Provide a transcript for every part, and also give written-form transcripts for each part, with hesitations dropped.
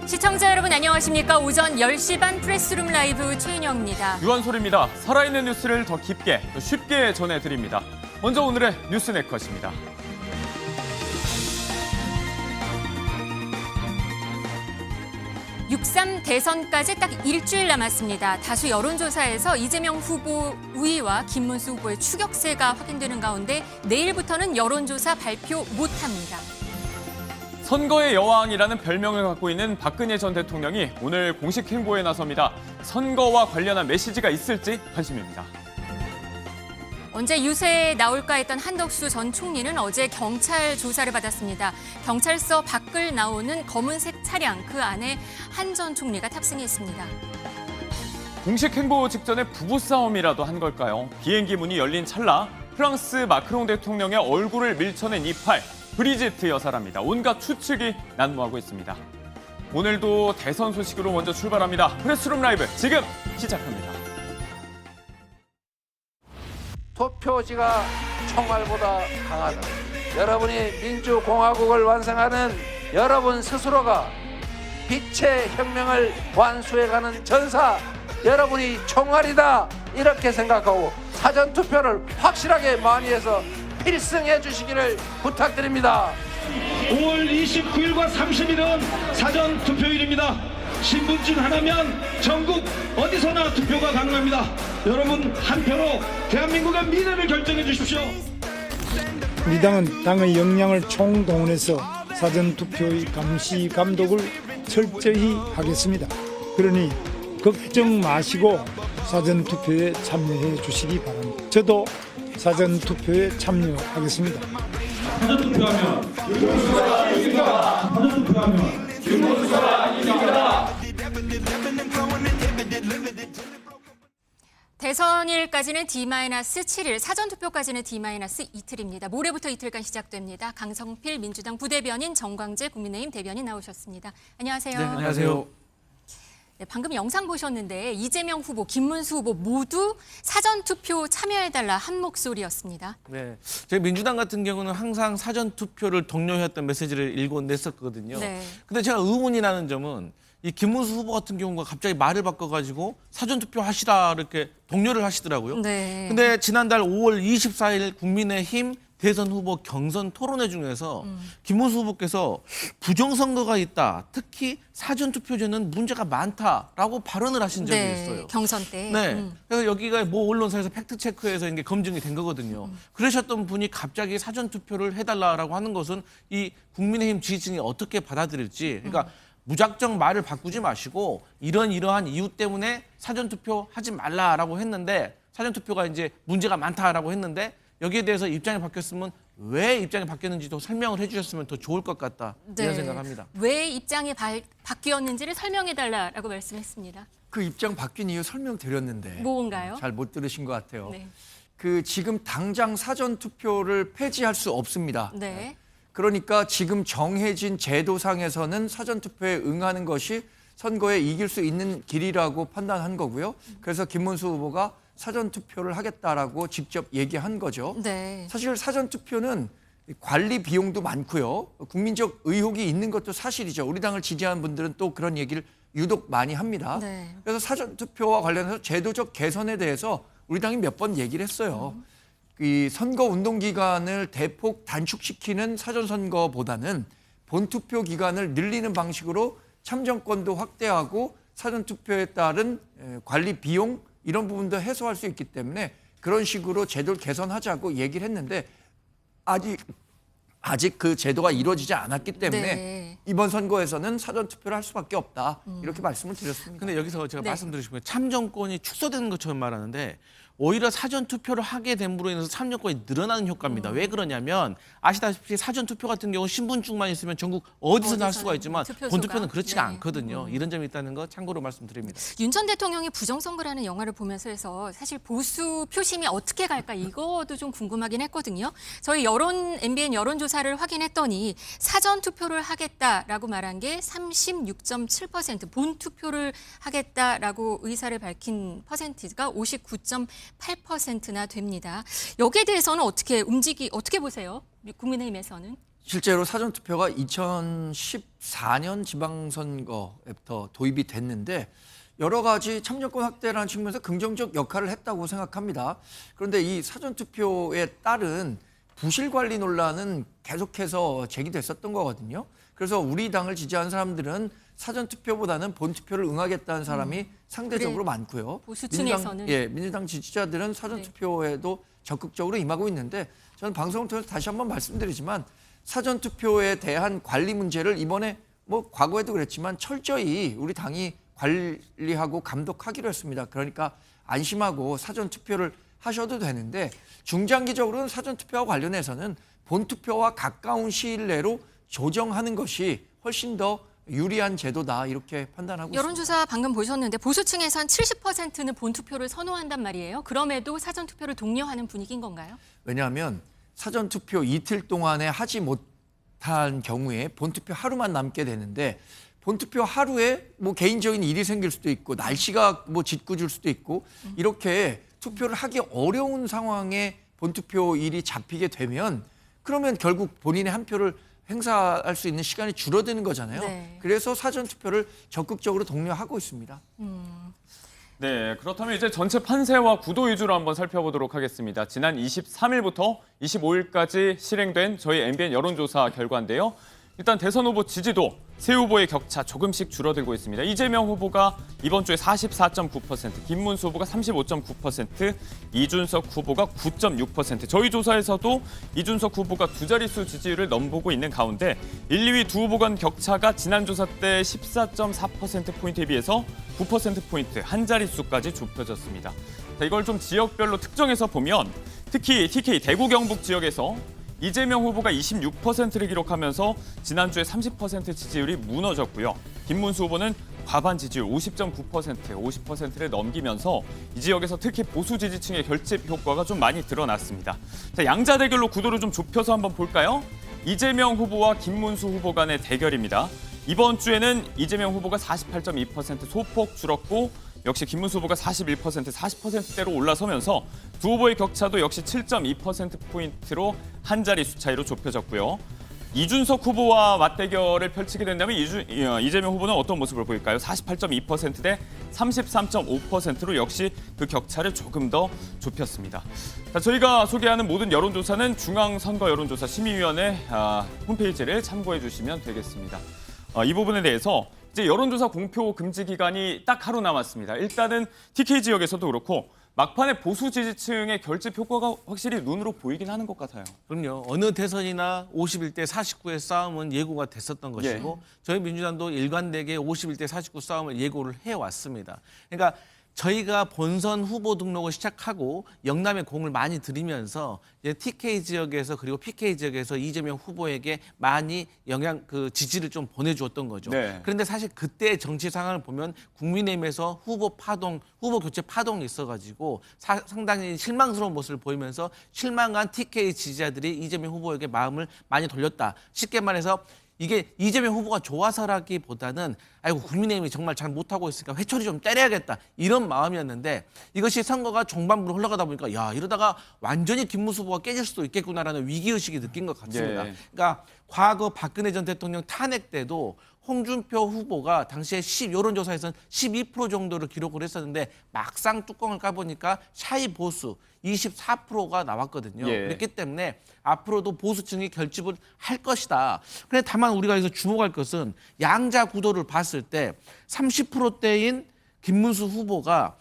시청자 여러분 안녕하십니까? 오전 10시 반 프레스룸 라이브 최인영입니다. 유한솔입니다. 살아있는 뉴스를 더 깊게, 더 쉽게 전해드립니다. 먼저 오늘의 뉴스 네컷입니다. (6.3) 대선까지 딱 일주일 남았습니다. 다수 여론조사에서 이재명 후보 우위와 김문수 후보의 추격세가 확인되는 가운데 내일부터는 여론조사 발표 못합니다. 선거의 여왕이라는 별명을 갖고 있는 박근혜 전 대통령이 오늘 공식 행보에 나섭니다. 선거와 관련한 메시지가 있을지 관심입니다. 언제 유세에 나올까 했던 한덕수 전 총리는 어제 경찰 조사를 받았습니다. 경찰서 밖을 나오는 검은색 차량, 그 안에 한 전 총리가 탑승했습니다. 공식 행보 직전에 부부싸움이라도 한 걸까요? 비행기 문이 열린 찰나 프랑스 마크롱 대통령의 얼굴을 밀쳐낸 이팔, 브리지트 여사랍니다. 온갖 추측이 난무하고 있습니다. 오늘도 대선 소식으로 먼저 출발합니다. 프레스룸 라이브 지금 시작합니다. 투표지가 총알보다 강하다. 여러분이 민주공화국을 완성하는 여러분 스스로가 빛의 혁명을 완수해가는 전사, 여러분이 총알이다 이렇게 생각하고 사전투표를 확실하게 많이 해서 필승해 주시기를 부탁드립니다. 5월 29일과 30일은 사전투표일입니다. 신분증 하나면 전국 어디서나 투표가 가능합니다. 여러분 한 표로 대한민국의 미래를 결정해 주십시오. 우리 당은 당의 역량을 총동원해서 사전투표의 감시 감독을 철저히 하겠습니다. 그러니 걱정 마시고 사전투표에 참여해 주시기 바랍니다. 저도 사전투표에 참여하겠습니다. 사전투표하면 김문수가 이깁니다. 사전투표하면 김문수가 이깁니다. 대선일까지는 D-7일, 사전투표까지는 D-이틀입니다. 모레부터 이틀간 시작됩니다. 강성필 민주당 부대변인, 정광재 국민의힘 대변인 나오셨습니다. 안녕하세요. 네, 안녕하세요. 네, 방금 영상 보셨는데 이재명 후보, 김문수 후보 모두 사전투표 참여해달라 한 목소리였습니다. 네, 저희 민주당 같은 경우는 항상 사전투표를 독려했던 메시지를 일궈냈었거든요. 네. 근데 제가 의문이 나는 점은 이 김문수 후보 같은 경우가 갑자기 말을 바꿔가지고 사전투표 하시라 이렇게 독려를 하시더라고요. 네. 근데 지난달 5월 24일 국민의힘 대선 후보 경선 토론회 중에서 김문수 후보께서 부정선거가 있다, 특히 사전투표제는 문제가 많다라고 발언을 하신 적이 네, 있어요. 경선 때. 네. 그래서 여기가 모 언론사에서 팩트체크해서 이게 검증이 된 거거든요. 그러셨던 분이 갑자기 사전투표를 해달라고 하는 것은 이 국민의힘 지지층이 어떻게 받아들일지. 그러니까 무작정 말을 바꾸지 마시고 이러한 이유 때문에 사전투표 하지 말라라고 했는데, 사전투표가 이제 문제가 많다라고 했는데 여기에 대해서 입장이 바뀌었으면 왜 입장이 바뀌었는지도 설명을 해주셨으면 더 좋을 것 같다, 이런 생각합니다. 왜 입장이 바뀌었는지를 설명해달라고 말씀했습니다. 그 입장 바뀐 이유 설명드렸는데 뭔가요? 잘 못 들으신 것 같아요. 네. 그 지금 당장 사전 투표를 폐지할 수 없습니다. 네. 그러니까 지금 정해진 제도상에서는 사전 투표에 응하는 것이 선거에 이길 수 있는 길이라고 판단한 거고요. 그래서 김문수 후보가 사전 투표를 하겠다라고 직접 얘기한 거죠. 네. 사실 사전 투표는 관리 비용도 많고요. 국민적 의혹이 있는 것도 사실이죠. 우리 당을 지지하는 분들은 또 그런 얘기를 유독 많이 합니다. 네. 그래서 사전 투표와 관련해서 제도적 개선에 대해서 우리 당이 몇 번 얘기를 했어요. 이 선거 운동 기간을 대폭 단축시키는 사전 선거보다는 본투표 기간을 늘리는 방식으로 참정권도 확대하고 사전 투표에 따른 관리 비용 이런 부분도 해소할 수 있기 때문에 그런 식으로 제도를 개선하자고 얘기를 했는데 아직 그 제도가 이루어지지 않았기 때문에 네. 이번 선거에서는 사전 투표를 할 수밖에 없다. 이렇게 말씀을 드렸습니다. 근데 여기서 제가 네. 말씀드리고 참정권이 축소되는 것처럼 말하는데 오히려 사전투표를 하게 됨으로 인해서 참정권이 늘어나는 효과입니다. 왜 그러냐면 아시다시피 사전투표 같은 경우 신분증만 있으면 전국 어디서나 할 수가 있지만 투표소가. 본투표는 그렇지가 네. 않거든요. 이런 점이 있다는 거 참고로 말씀드립니다. 윤 전 대통령이 부정선거라는 영화를 보면서 해서 사실 보수 표심이 어떻게 갈까 이것도 좀 궁금하긴 했거든요. 저희 MBN 여론조사를 확인했더니 사전투표를 하겠다라고 말한 게 36.7%, 본투표를 하겠다라고 의사를 밝힌 퍼센티지가 59.8%나 됩니다. 여기에 대해서는 어떻게 보세요? 국민의힘에서는? 실제로 사전투표가 2014년 지방선거부터 도입이 됐는데 여러 가지 참여권 확대라는 측면에서 긍정적 역할을 했다고 생각합니다. 그런데 이 사전투표에 따른 부실 관리 논란은 계속해서 제기됐었던 거거든요. 그래서 우리 당을 지지한 사람들은 사전투표보다는 본투표를 응하겠다는 사람이 상대적으로 많고요. 보수층에서는. 민주당 지지자들은 사전투표에도 적극적으로 임하고 있는데 저는 방송을 통해서 다시 한번 말씀드리지만 사전투표에 대한 관리 문제를 이번에 뭐 과거에도 그랬지만 철저히 우리 당이 관리하고 감독하기로 했습니다. 그러니까 안심하고 사전투표를 하셔도 되는데 중장기적으로는 사전투표와 관련해서는 본투표와 가까운 시일 내로 조정하는 것이 훨씬 더 유리한 제도다 이렇게 판단하고 있습니다. 여론조사 방금 보셨는데 보수층에선 70%는 본투표를 선호한단 말이에요. 그럼에도 사전투표를 독려하는 분위기인 건가요? 왜냐하면 사전투표 이틀 동안에 하지 못한 경우에 본투표 하루만 남게 되는데 본투표 하루에 뭐 개인적인 일이 생길 수도 있고 날씨가 뭐 짓궂을 수도 있고 이렇게 투표를 하기 어려운 상황에 본투표일이 잡히게 되면 그러면 결국 본인의 한 표를 행사할 수 있는 시간이 줄어드는 거잖아요. 네. 그래서 사전투표를 적극적으로 독려하고 있습니다. 네, 그렇다면 이제 전체 판세와 구도 위주로 한번 살펴보도록 하겠습니다. 지난 23일부터 25일까지 실행된 저희 MBN 여론조사 결과인데요. 일단 대선 후보 지지도 세 후보의 격차 조금씩 줄어들고 있습니다. 이재명 후보가 이번 주에 44.9%, 김문수 후보가 35.9%, 이준석 후보가 9.6%. 저희 조사에서도 이준석 후보가 두 자릿수 지지율을 넘보고 있는 가운데 1, 2위 두 후보 간 격차가 지난 조사 때 14.4%포인트에 비해서 9%포인트 한 자릿수까지 좁혀졌습니다. 자, 이걸 좀 지역별로 특정해서 보면 특히 TK 대구 경북 지역에서 이재명 후보가 26%를 기록하면서 지난주에 30% 지지율이 무너졌고요. 김문수 후보는 과반 지지율 50.9%를 넘기면서 이 지역에서 특히 보수 지지층의 결집 효과가 좀 많이 드러났습니다. 자, 양자 대결로 구도를 좀 좁혀서 한번 볼까요? 이재명 후보와 김문수 후보 간의 대결입니다. 이번 주에는 이재명 후보가 48.2% 소폭 줄었고 역시 김문수 후보가 41%, 40%대로 올라서면서 두 후보의 격차도 역시 7.2%포인트로 한 자릿수 차이로 좁혀졌고요. 이준석 후보와 맞대결을 펼치게 된다면 이재명 후보는 어떤 모습을 보일까요? 48.2% 대 33.5%로 역시 그 격차를 조금 더 좁혔습니다. 자, 저희가 소개하는 모든 여론조사는 중앙선거여론조사심의위원회 홈페이지를 참고해 주시면 되겠습니다. 이 부분에 대해서 이제 여론조사 공표 금지 기간이 딱 하루 남았습니다. 일단은 TK 지역에서도 그렇고 막판에 보수 지지층의 결집 효과가 확실히 눈으로 보이긴 하는 것 같아요. 그럼요. 어느 대선이나 51대 49의 싸움은 예고가 됐었던 것이고 저희 민주당도 일관되게 51대 49 싸움을 예고를 해왔습니다. 그러니까 저희가 본선 후보 등록을 시작하고 영남에 공을 많이 들이면서 이제 TK 지역에서 그리고 PK 지역에서 이재명 후보에게 많이 지지를 좀 보내주었던 거죠. 네. 그런데 사실 그때 정치 상황을 보면 국민의힘에서 후보 교체 파동이 있어가지고 상당히 실망스러운 모습을 보이면서 실망한 TK 지지자들이 이재명 후보에게 마음을 많이 돌렸다. 쉽게 말해서 이게 이재명 후보가 좋아서라기보다는 아이고 국민의힘이 정말 잘 못하고 있으니까 회초리 좀 때려야겠다 이런 마음이었는데 이것이 선거가 종반부로 흘러가다 보니까 야 이러다가 완전히 김문수 후보가 깨질 수도 있겠구나라는 위기의식이 느낀 것 같습니다. 그러니까 과거 박근혜 전 대통령 탄핵 때도 홍준표 후보가 당시에 여론조사에서는 12% 정도를 기록을 했었는데 막상 뚜껑을 까보니까 샤이 보수 24%가 나왔거든요. 그렇기 때문에 앞으로도 보수층이 결집을 할 것이다. 그런데 다만 우리가 여기서 주목할 것은 양자 구도를 봤을 때 30%대인 김문수 후보가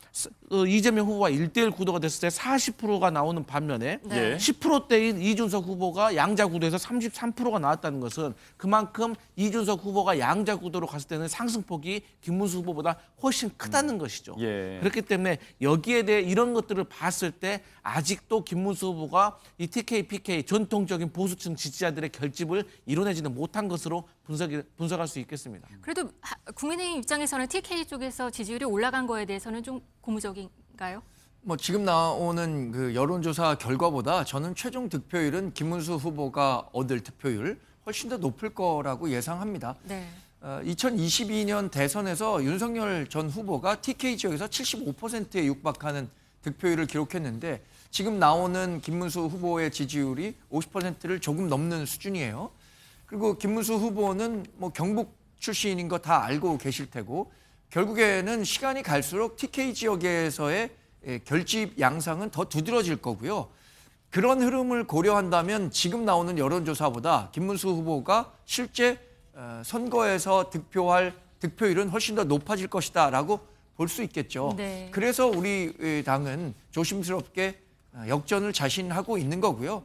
이재명 후보가 1대1 구도가 됐을 때 40%가 나오는 반면에 10%대인 이준석 후보가 양자 구도에서 33%가 나왔다는 것은 그만큼 이준석 후보가 양자 구도로 갔을 때는 상승폭이 김문수 후보보다 훨씬 크다는 것이죠. 그렇기 때문에 여기에 대해 이런 것들을 봤을 때 아직도 김문수 후보가 이 TK, PK 전통적인 보수층 지지자들의 결집을 이뤄내지는 못한 것으로 분석할 수 있겠습니다. 그래도 국민의힘 입장에서는 TK 쪽에서 지지율이 올라간 거에 대해서는 좀 고무적인가요? 뭐 지금 나오는 그 여론조사 결과보다 저는 최종 득표율은 김문수 후보가 얻을 득표율 훨씬 더 높을 거라고 예상합니다. 2022년 대선에서 윤석열 전 후보가 TK 지역에서 75%에 육박하는 득표율을 기록했는데 지금 나오는 김문수 후보의 지지율이 50%를 조금 넘는 수준이에요. 그리고 김문수 후보는 뭐 경북 출신인 거 다 알고 계실 테고 결국에는 시간이 갈수록 TK 지역에서의 결집 양상은 더 두드러질 거고요. 그런 흐름을 고려한다면 지금 나오는 여론조사보다 김문수 후보가 실제 선거에서 득표할 득표율은 훨씬 더 높아질 것이다라고 볼 수 있겠죠. 네. 그래서 우리 당은 조심스럽게 역전을 자신하고 있는 거고요.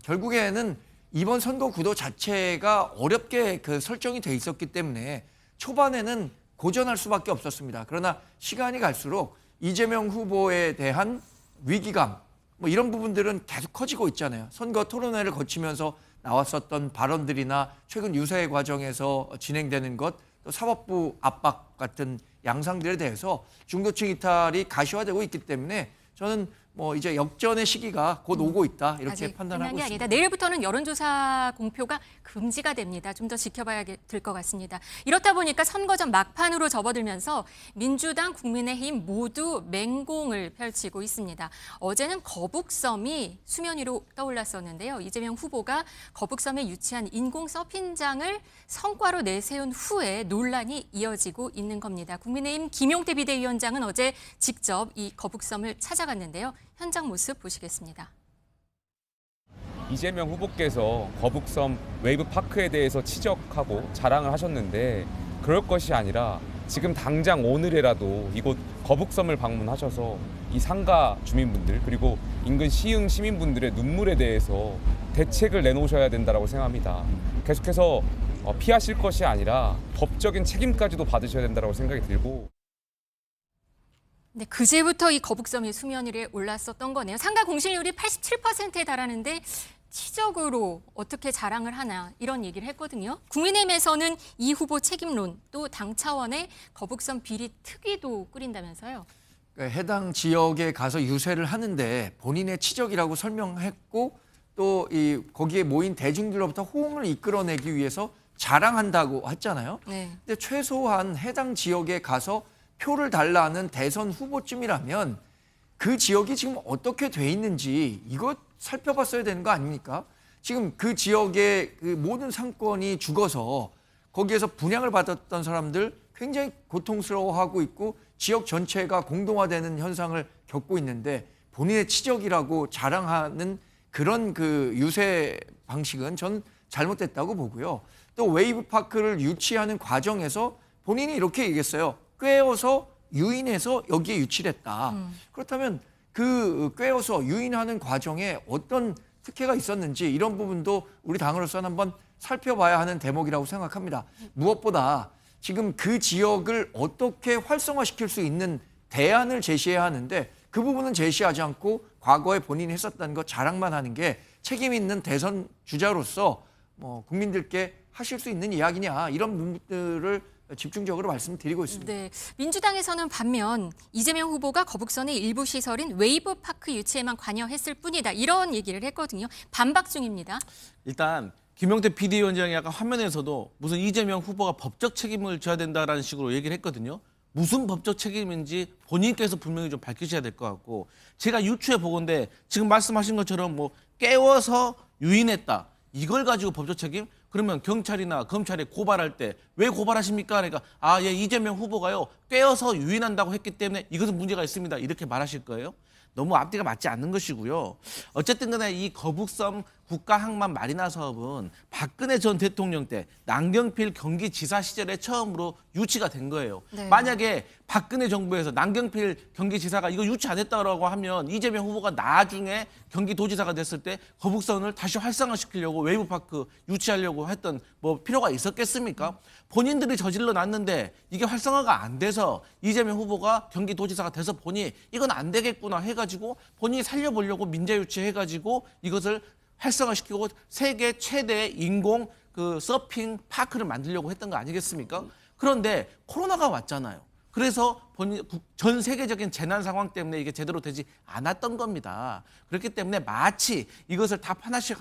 결국에는 이번 선거 구도 자체가 어렵게 설정이 돼 있었기 때문에 초반에는 고전할 수밖에 없었습니다. 그러나 시간이 갈수록 이재명 후보에 대한 위기감 뭐 이런 부분들은 계속 커지고 있잖아요. 선거 토론회를 거치면서 나왔었던 발언들이나 최근 유세 과정에서 진행되는 것, 또 사법부 압박 같은 양상들에 대해서 중도층 이탈이 가시화되고 있기 때문에 저는 뭐 이제 역전의 시기가 곧 오고 있다 이렇게 아직 판단하고 끝난 게 있습니다. 아니다. 내일부터는 여론조사 공표가 금지가 됩니다. 좀 더 지켜봐야 될 것 같습니다. 이렇다 보니까 선거 전 막판으로 접어들면서 민주당, 국민의힘 모두 맹공을 펼치고 있습니다. 어제는 거북섬이 수면 위로 떠올랐었는데요. 이재명 후보가 거북섬에 유치한 인공 서핑장을 성과로 내세운 후에 논란이 이어지고 있는 겁니다. 국민의힘 김용태 비대위원장은 어제 직접 이 거북섬을 찾아갔는데요. 현장 모습 보시겠습니다. 이재명 후보께서 거북섬 웨이브파크에 대해서 지적하고 자랑을 하셨는데 그럴 것이 아니라 지금 당장 오늘이라도 이곳 거북섬을 방문하셔서 이 상가 주민분들 그리고 인근 시흥 시민분들의 눈물에 대해서 대책을 내놓으셔야 된다고 생각합니다. 계속해서 피하실 것이 아니라 법적인 책임까지도 받으셔야 된다고 생각이 들고 네, 그제부터 이 거북섬이 수면 위에 올랐었던 거네요. 상가 공실률이 87%에 달하는데 치적으로 어떻게 자랑을 하나 이런 얘기를 했거든요. 국민의힘에서는 이 후보 책임론 또 당 차원의 거북섬 비리 특위도 꾸린다면서요. 해당 지역에 가서 유세를 하는데 본인의 치적이라고 설명했고 또 거기에 모인 대중들로부터 호응을 이끌어내기 위해서 자랑한다고 했잖아요. 네. 근데 최소한 해당 지역에 가서 표를 달라는 대선 후보쯤이라면 그 지역이 지금 어떻게 돼 있는지 이거 살펴봤어야 되는 거 아닙니까? 지금 그 지역의 그 모든 상권이 죽어서 거기에서 분양을 받았던 사람들 굉장히 고통스러워하고 있고 지역 전체가 공동화되는 현상을 겪고 있는데 본인의 치적이라고 자랑하는 그런 그 유세 방식은 전 잘못됐다고 보고요. 또 웨이브파크를 유치하는 과정에서 본인이 이렇게 얘기했어요. 꿰어서 유인해서 여기에 유치를 했다. 그렇다면 그 꿰어서 유인하는 과정에 어떤 특혜가 있었는지 이런 부분도 우리 당으로서는 한번 살펴봐야 하는 대목이라고 생각합니다. 무엇보다 지금 그 지역을 어떻게 활성화시킬 수 있는 대안을 제시해야 하는데 그 부분은 제시하지 않고 과거에 본인이 했었다는 거 자랑만 하는 게 책임 있는 대선 주자로서 뭐 국민들께 하실 수 있는 이야기냐 이런 부분들을 집중적으로 말씀드리고 있습니다. 네, 민주당에서는 반면 이재명 후보가 거북선의 일부 시설인 웨이브파크 유치에만 관여했을 뿐이다. 이런 얘기를 했거든요. 반박 중입니다. 일단 김용태 비대위원장이 아까 화면에서도 무슨 이재명 후보가 법적 책임을 져야 된다라는 식으로 얘기를 했거든요. 무슨 법적 책임인지 본인께서 분명히 좀 밝히셔야 될 것 같고 제가 유추해 보건데 지금 말씀하신 것처럼 뭐 깨워서 유인했다. 이걸 가지고 법적 책임? 그러면 경찰이나 검찰에 고발할 때 왜 고발하십니까? 그러니까 예, 이재명 후보가요 꿰어서 유인한다고 했기 때문에 이것은 문제가 있습니다. 이렇게 말하실 거예요? 너무 앞뒤가 맞지 않는 것이고요. 어쨌든 간에 이 거북섬 국가항만 마리나 사업은 박근혜 전 대통령 때 남경필 경기지사 시절에 처음으로 유치가 된 거예요. 네. 만약에 박근혜 정부에서 남경필 경기지사가 이거 유치 안 했다고 하면 이재명 후보가 나중에 경기도지사가 됐을 때 거북선을 다시 활성화시키려고 웨이브파크 유치하려고 했던 뭐 필요가 있었겠습니까? 본인들이 저질러 놨는데 이게 활성화가 안 돼서 이재명 후보가 경기도지사가 돼서 보니 이건 안 되겠구나 해가지고 본인이 살려보려고 민자유치 해가지고 이것을 활성화시키고 세계 최대의 인공 그 서핑 파크를 만들려고 했던 거 아니겠습니까? 그런데 코로나가 왔잖아요. 그래서 전 세계적인 재난 상황 때문에 이게 제대로 되지 않았던 겁니다. 그렇기 때문에 마치 이것을 다 하나씩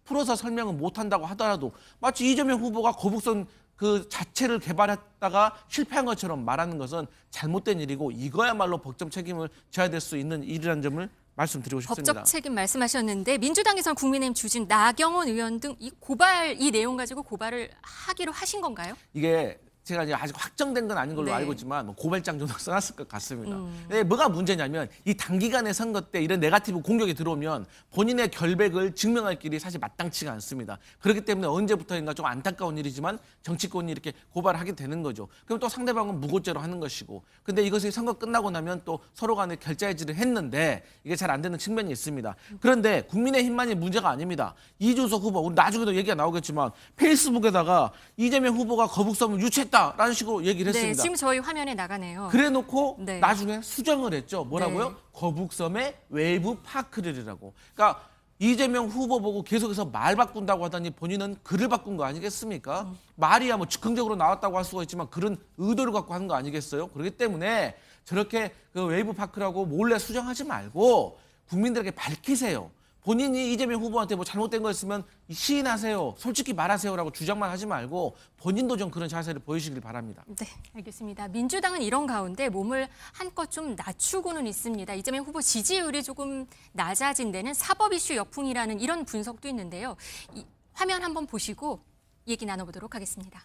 풀어서 설명을 못한다고 하더라도 마치 이재명 후보가 거북선 그 자체를 개발했다가 실패한 것처럼 말하는 것은 잘못된 일이고 이거야말로 법적 책임을 져야 될 수 있는 일이라는 점을 말씀드리고 싶습니다. 법적 책임 말씀하셨는데 민주당에서는 국민의힘 주진 나경원 의원 등 이 내용 가지고 고발을 하기로 하신 건가요? 이게 제가 이제 아직 확정된 건 아닌 걸로 네. 알고 있지만 뭐 고발장 정도 써놨을 것 같습니다. 근데 뭐가 문제냐면 이 단기간의 선거 때 이런 네거티브 공격이 들어오면 본인의 결백을 증명할 길이 사실 마땅치가 않습니다. 그렇기 때문에 언제부터인가 좀 안타까운 일이지만 정치권이 이렇게 고발을 하게 되는 거죠. 그럼 또 상대방은 무고죄로 하는 것이고, 근데 이것이 선거 끝나고 나면 또 서로 간에 결자해지를 했는데 이게 잘 안 되는 측면이 있습니다. 그런데 국민의힘만이 문제가 아닙니다. 이준석 후보, 우리 나중에도 얘기가 나오겠지만 페이스북에다가 이재명 후보가 거북선을 유치했다라는 식으로 얘기를 네, 했습니다. 지금 저희 화면에 나가네요. 그래놓고 네. 나중에 수정을 했죠. 뭐라고요? 네. 거북섬의 웨이브 파크를이라고. 그러니까 이재명 후보 보고 계속해서 말 바꾼다고 하더니 본인은 글을 바꾼 거 아니겠습니까? 말이야 뭐 즉흥적으로 나왔다고 할 수가 있지만 글은 의도를 갖고 하는 거 아니겠어요? 그렇기 때문에 저렇게 그 웨이브 파크라고 몰래 수정하지 말고 국민들에게 밝히세요. 본인이 이재명 후보한테 뭐 잘못된 거 있으면 시인하세요. 솔직히 말하세요라고 주장만 하지 말고 본인도 좀 그런 자세를 보이시길 바랍니다. 네, 알겠습니다. 민주당은 이런 가운데 몸을 한껏 좀 낮추고는 있습니다. 이재명 후보 지지율이 조금 낮아진 데는 사법 이슈 역풍이라는 이런 분석도 있는데요. 이 화면 한번 보시고 얘기 나눠보도록 하겠습니다.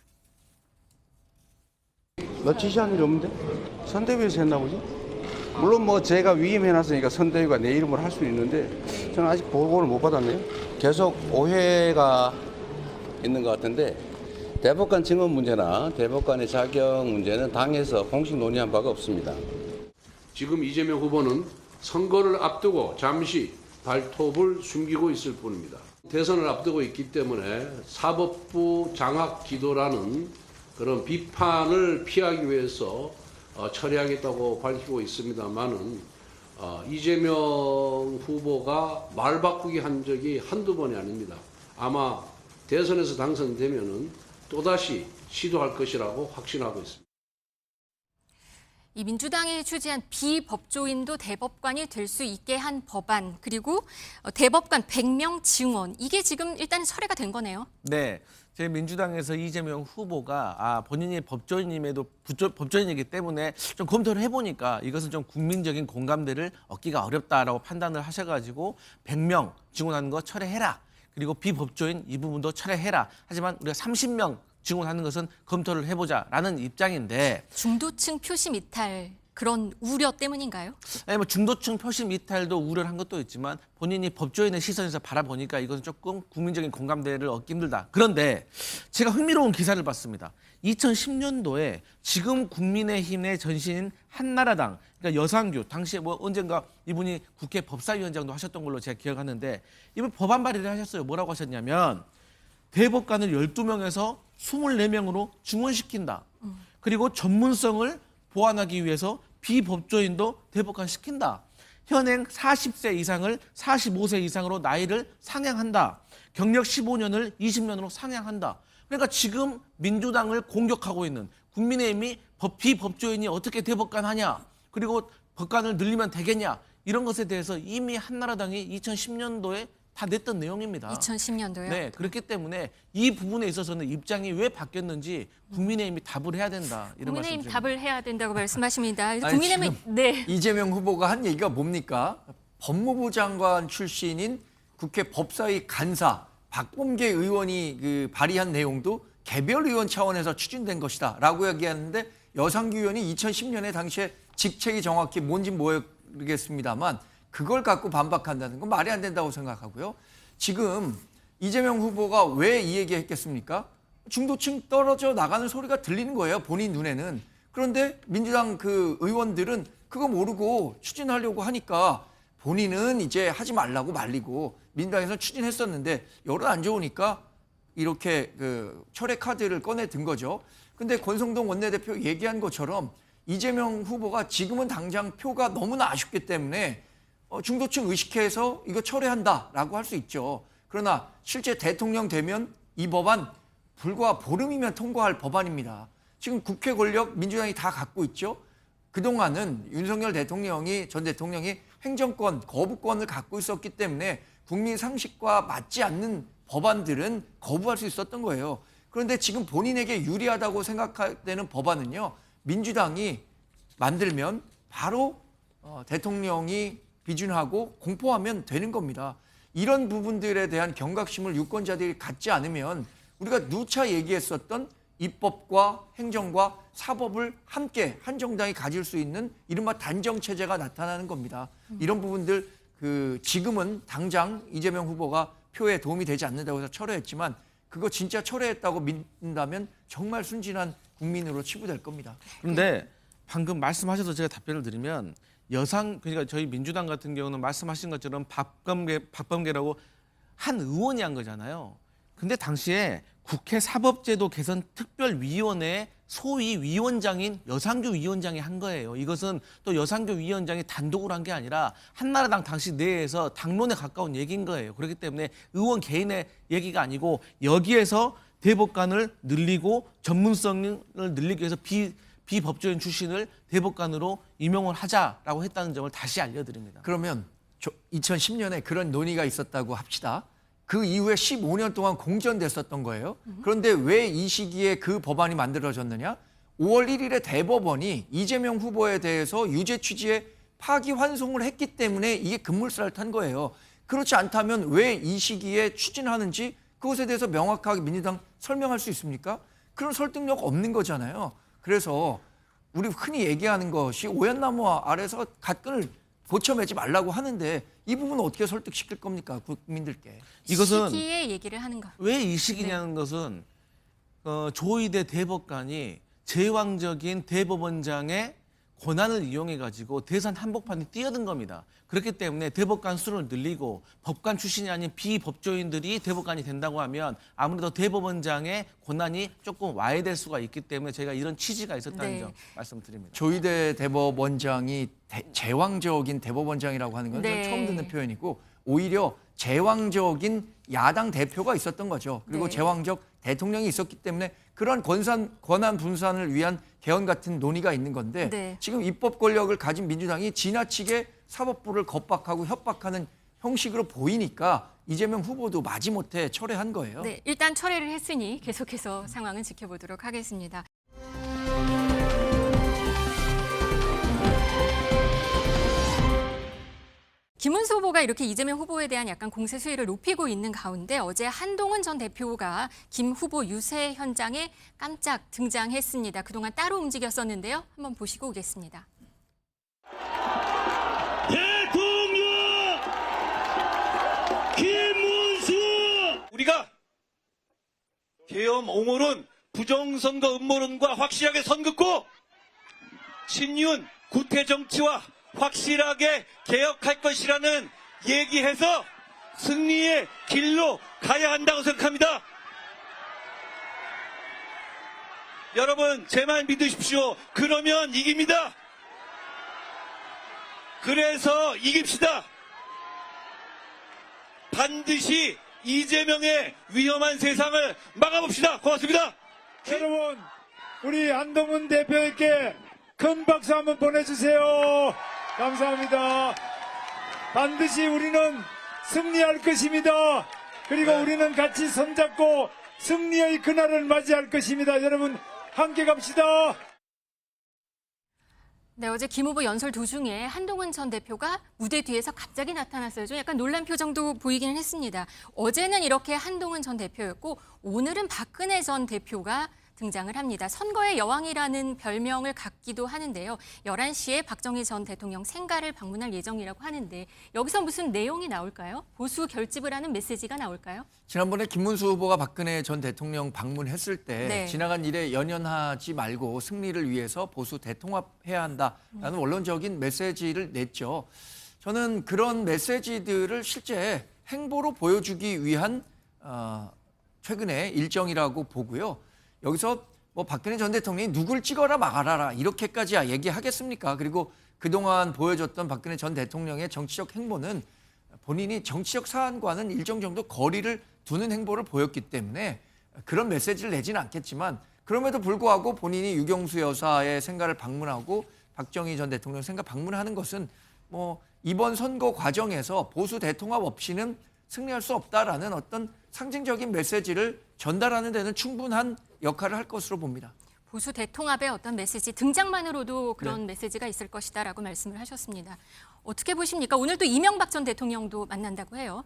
나 지시한 일이 없는데? 선대위에서 했나 보지? 물론 뭐 제가 위임해놨으니까 선대위가 내 이름으로 할 수 있는데 저는 아직 보고를 못 받았네요. 계속 오해가 있는 것 같은데 대법관 증언 문제나 대법관의 자격 문제는 당에서 공식 논의한 바가 없습니다. 지금 이재명 후보는 선거를 앞두고 잠시 발톱을 숨기고 있을 뿐입니다. 대선을 앞두고 있기 때문에 사법부 장악 기도라는 그런 비판을 피하기 위해서 처리하겠다고 밝히고 있습니다만은 이재명 후보가 말 바꾸기 한 적이 한두 번이 아닙니다. 아마 대선에서 당선되면은 또다시 시도할 것이라고 확신하고 있습니다. 이 민주당이 추진한 비법조인도 대법관이 될 수 있게 한 법안, 그리고 대법관 100명 증원, 이게 지금 일단 철회가 된 거네요. 네. 제 민주당에서 이재명 후보가 본인이 법조인임에도 법조인이기 때문에 좀 검토를 해보니까 이것은 좀 국민적인 공감대를 얻기가 어렵다라고 판단을 하셔가지고 100명 증언하는 거 철회해라. 그리고 비법조인 이 부분도 철회해라. 하지만 우리가 30명 증언하는 것은 검토를 해보자라는 입장인데, 중도층 표심 이탈 그런 우려 때문인가요? 아니 뭐 중도층 표심 이탈도 우려를 한 것도 있지만 본인이 법조인의 시선에서 바라보니까 이것은 조금 국민적인 공감대를 얻기 힘들다. 그런데 제가 흥미로운 기사를 봤습니다. 2010년도에 지금 국민의힘의 전신인 한나라당, 그러니까 여상규, 당시에 뭐 언젠가 이분이 국회 법사위원장도 하셨던 걸로 제가 기억하는데 이분 법안 발의를 하셨어요. 뭐라고 하셨냐면 대법관을 12명에서 24명으로 증원시킨다. 그리고 전문성을 보완하기 위해서 비법조인도 대법관 시킨다. 현행 40세 이상을 45세 이상으로 나이를 상향한다. 경력 15년을 20년으로 상향한다. 그러니까 지금 민주당을 공격하고 있는 국민의힘이 비법조인이 어떻게 대법관 하냐, 그리고 법관을 늘리면 되겠냐, 이런 것에 대해서 이미 한나라당이 2010년도에 다 냈던 내용입니다. 2010년도요? 네, 그렇기 때문에 이 부분에 있어서는 입장이 왜 바뀌었는지 국민의힘이 답을 해야 된다. 이런 국민의힘 말씀드립니다. 답을 해야 된다고 말씀하십니다. 아니, 국민의힘은 네. 이재명 후보가 한 얘기가 뭡니까? 법무부 장관 출신인 국회 법사위 간사 박범계 의원이 그 발의한 내용도 개별 의원 차원에서 추진된 것이다라고 얘기하는데, 여상규 의원이 2010년에 당시에 직책이 정확히 뭔지 모르겠습니다만 그걸 갖고 반박한다는 건 말이 안 된다고 생각하고요. 지금 이재명 후보가 왜 이 얘기 했겠습니까? 중도층 떨어져 나가는 소리가 들리는 거예요, 본인 눈에는. 그런데 민주당 그 의원들은 그거 모르고 추진하려고 하니까 본인은 이제 하지 말라고 말리고 민주당에서 추진했었는데 여론 안 좋으니까 이렇게 그 철회 카드를 꺼내 든 거죠. 근데 권성동 원내대표 얘기한 것처럼 이재명 후보가 지금은 당장 표가 너무나 아쉽기 때문에 중도층 의식해서 이거 철회한다라고 할 수 있죠. 그러나 실제 대통령 되면 이 법안 불과 보름이면 통과할 법안입니다. 지금 국회 권력 민주당이 다 갖고 있죠. 그동안은 윤석열 대통령이, 전 대통령이 행정권, 거부권을 갖고 있었기 때문에 국민 상식과 맞지 않는 법안들은 거부할 수 있었던 거예요. 그런데 지금 본인에게 유리하다고 생각되는 법안은요, 민주당이 만들면 바로 대통령이 비준하고 공포하면 되는 겁니다. 이런 부분들에 대한 경각심을 유권자들이 갖지 않으면 우리가 누차 얘기했었던 입법과 행정과 사법을 함께 한 정당이 가질 수 있는 이른바 단정 체제가 나타나는 겁니다. 이런 부분들 지금은 당장 이재명 후보가 표에 도움이 되지 않는다고 해서 철회했지만 그거 진짜 철회했다고 믿는다면 정말 순진한 국민으로 치부될 겁니다. 그런데 방금 말씀하셔서 제가 답변을 드리면 그러니까 저희 민주당 같은 경우는 말씀하신 것처럼 박범계라고 한 의원이 한 거잖아요. 근데 당시에 국회 사법제도 개선 특별위원회 소위 위원장인 여상규 위원장이 한 거예요. 이것은 또 여상규 위원장이 단독으로 한 게 아니라 한나라당 당시 내에서 당론에 가까운 얘기인 거예요. 그렇기 때문에 의원 개인의 얘기가 아니고 여기에서 대법관을 늘리고 전문성을 늘리기 위해서 비법조인 출신을 대법관으로 임용을 하자라고 했다는 점을 다시 알려드립니다. 그러면 2010년에 그런 논의가 있었다고 합시다. 그 이후에 15년 동안 공전됐었던 거예요. 그런데 왜 이 시기에 그 법안이 만들어졌느냐? 5월 1일에 대법원이 이재명 후보에 대해서 유죄 취지에 파기환송을 했기 때문에 이게 급물살을 탄 거예요. 그렇지 않다면 왜 이 시기에 추진하는지 그것에 대해서 명확하게 민주당 설명할 수 있습니까? 그런 설득력 없는 거잖아요. 그래서 우리 흔히 얘기하는 것이 오얏나무 아래서 갓끈을 고쳐매지 말라고 하는데 이 부분은 어떻게 설득시킬 겁니까? 국민들께. 이것은 시기의 얘기를 하는가? 왜 이 시기냐는 것은 조의대 대법관이 제왕적인 대법원장의 권한을 이용해가지고 대선 한복판에 뛰어든 겁니다. 그렇기 때문에 대법관 수를 늘리고 법관 출신이 아닌 비법조인들이 대법관이 된다고 하면 아무래도 대법원장의 권한이 조금 와해될 수가 있기 때문에 저희가 이런 취지가 있었다는 점 말씀드립니다. 조희대 대법원장이 제왕적인 대법원장이라고 하는 건 저는 처음 듣는 표현이고 오히려 제왕적인 야당 대표가 있었던 거죠. 그리고 제왕적 대통령이 있었기 때문에 그런 권한 분산을 위한 개헌 같은 논의가 있는 건데 지금 입법 권력을 가진 민주당이 지나치게 사법부를 겁박하고 협박하는 형식으로 보이니까 이재명 후보도 마지못해 철회한 거예요. 네, 일단 철회를 했으니 계속해서 상황은 지켜보도록 하겠습니다. 김문수 후보가 이렇게 이재명 후보에 대한 약간 공세 수위를 높이고 있는 가운데 어제 한동훈 전 대표가 김 후보 유세 현장에 깜짝 등장했습니다. 그동안 따로 움직였었는데요. 한번 보시고 오겠습니다. 대통령 김문수 우리가 계엄 옹호론 부정선거 음모론과 확실하게 선긋고 신윤 구태 정치와 확실하게 개혁할 것이라는 얘기해서 승리의 길로 가야 한다고 생각합니다. 여러분 제 말 믿으십시오. 그러면 이깁니다. 그래서 이깁시다. 반드시 이재명의 위험한 세상을 막아봅시다. 고맙습니다. 여러분, 우리 한동훈 대표에게 큰 박수 한번 보내주세요. 감사합니다. 반드시 우리는 승리할 것입니다. 그리고 우리는 같이 손잡고 승리의 그날을 맞이할 것입니다. 여러분, 함께 갑시다. 네, 어제 김 후보 연설 도중에 한동훈 전 대표가 무대 뒤에서 갑자기 나타났어요. 좀 약간 놀란 표정도 보이기는 했습니다. 어제는 이렇게 한동훈 전 대표였고 오늘은 박근혜 전 대표가 등장을 합니다. 선거의 여왕이라는 별명을 갖기도 하는데요. 11시에 박정희 전 대통령 생가를 방문할 예정이라고 하는데 여기서 무슨 내용이 나올까요? 보수 결집을 하는 메시지가 나올까요? 지난번에 김문수 후보가 박근혜 전 대통령 방문했을 때 지나간 일에 연연하지 말고 승리를 위해서 보수 대통합해야 한다라는 원론적인 메시지를 냈죠. 저는 그런 메시지들을 실제 행보로 보여주기 위한 최근의 일정이라고 보고요. 여기서 뭐 박근혜 전 대통령이 누굴 찍어라 막아라 이렇게까지 얘기하겠습니까? 그리고 그동안 보여줬던 박근혜 전 대통령의 정치적 행보는 본인이 정치적 사안과는 일정 정도 거리를 두는 행보를 보였기 때문에 그런 메시지를 내지는 않겠지만 그럼에도 불구하고 본인이 유경수 여사의 생가를 방문하고 박정희 전 대통령 생가 방문하는 것은 뭐 이번 선거 과정에서 보수 대통합 없이는 승리할 수 없다라는 어떤 상징적인 메시지를 전달하는 데는 충분한 역할을 할 것으로 봅니다. 보수 대통합의 어떤 메시지 등장만으로도 그런 메시지가 있을 것이다라고 말씀을 하셨습니다. 어떻게 보십니까? 오늘 또 이명박 전 대통령도 만난다고 해요.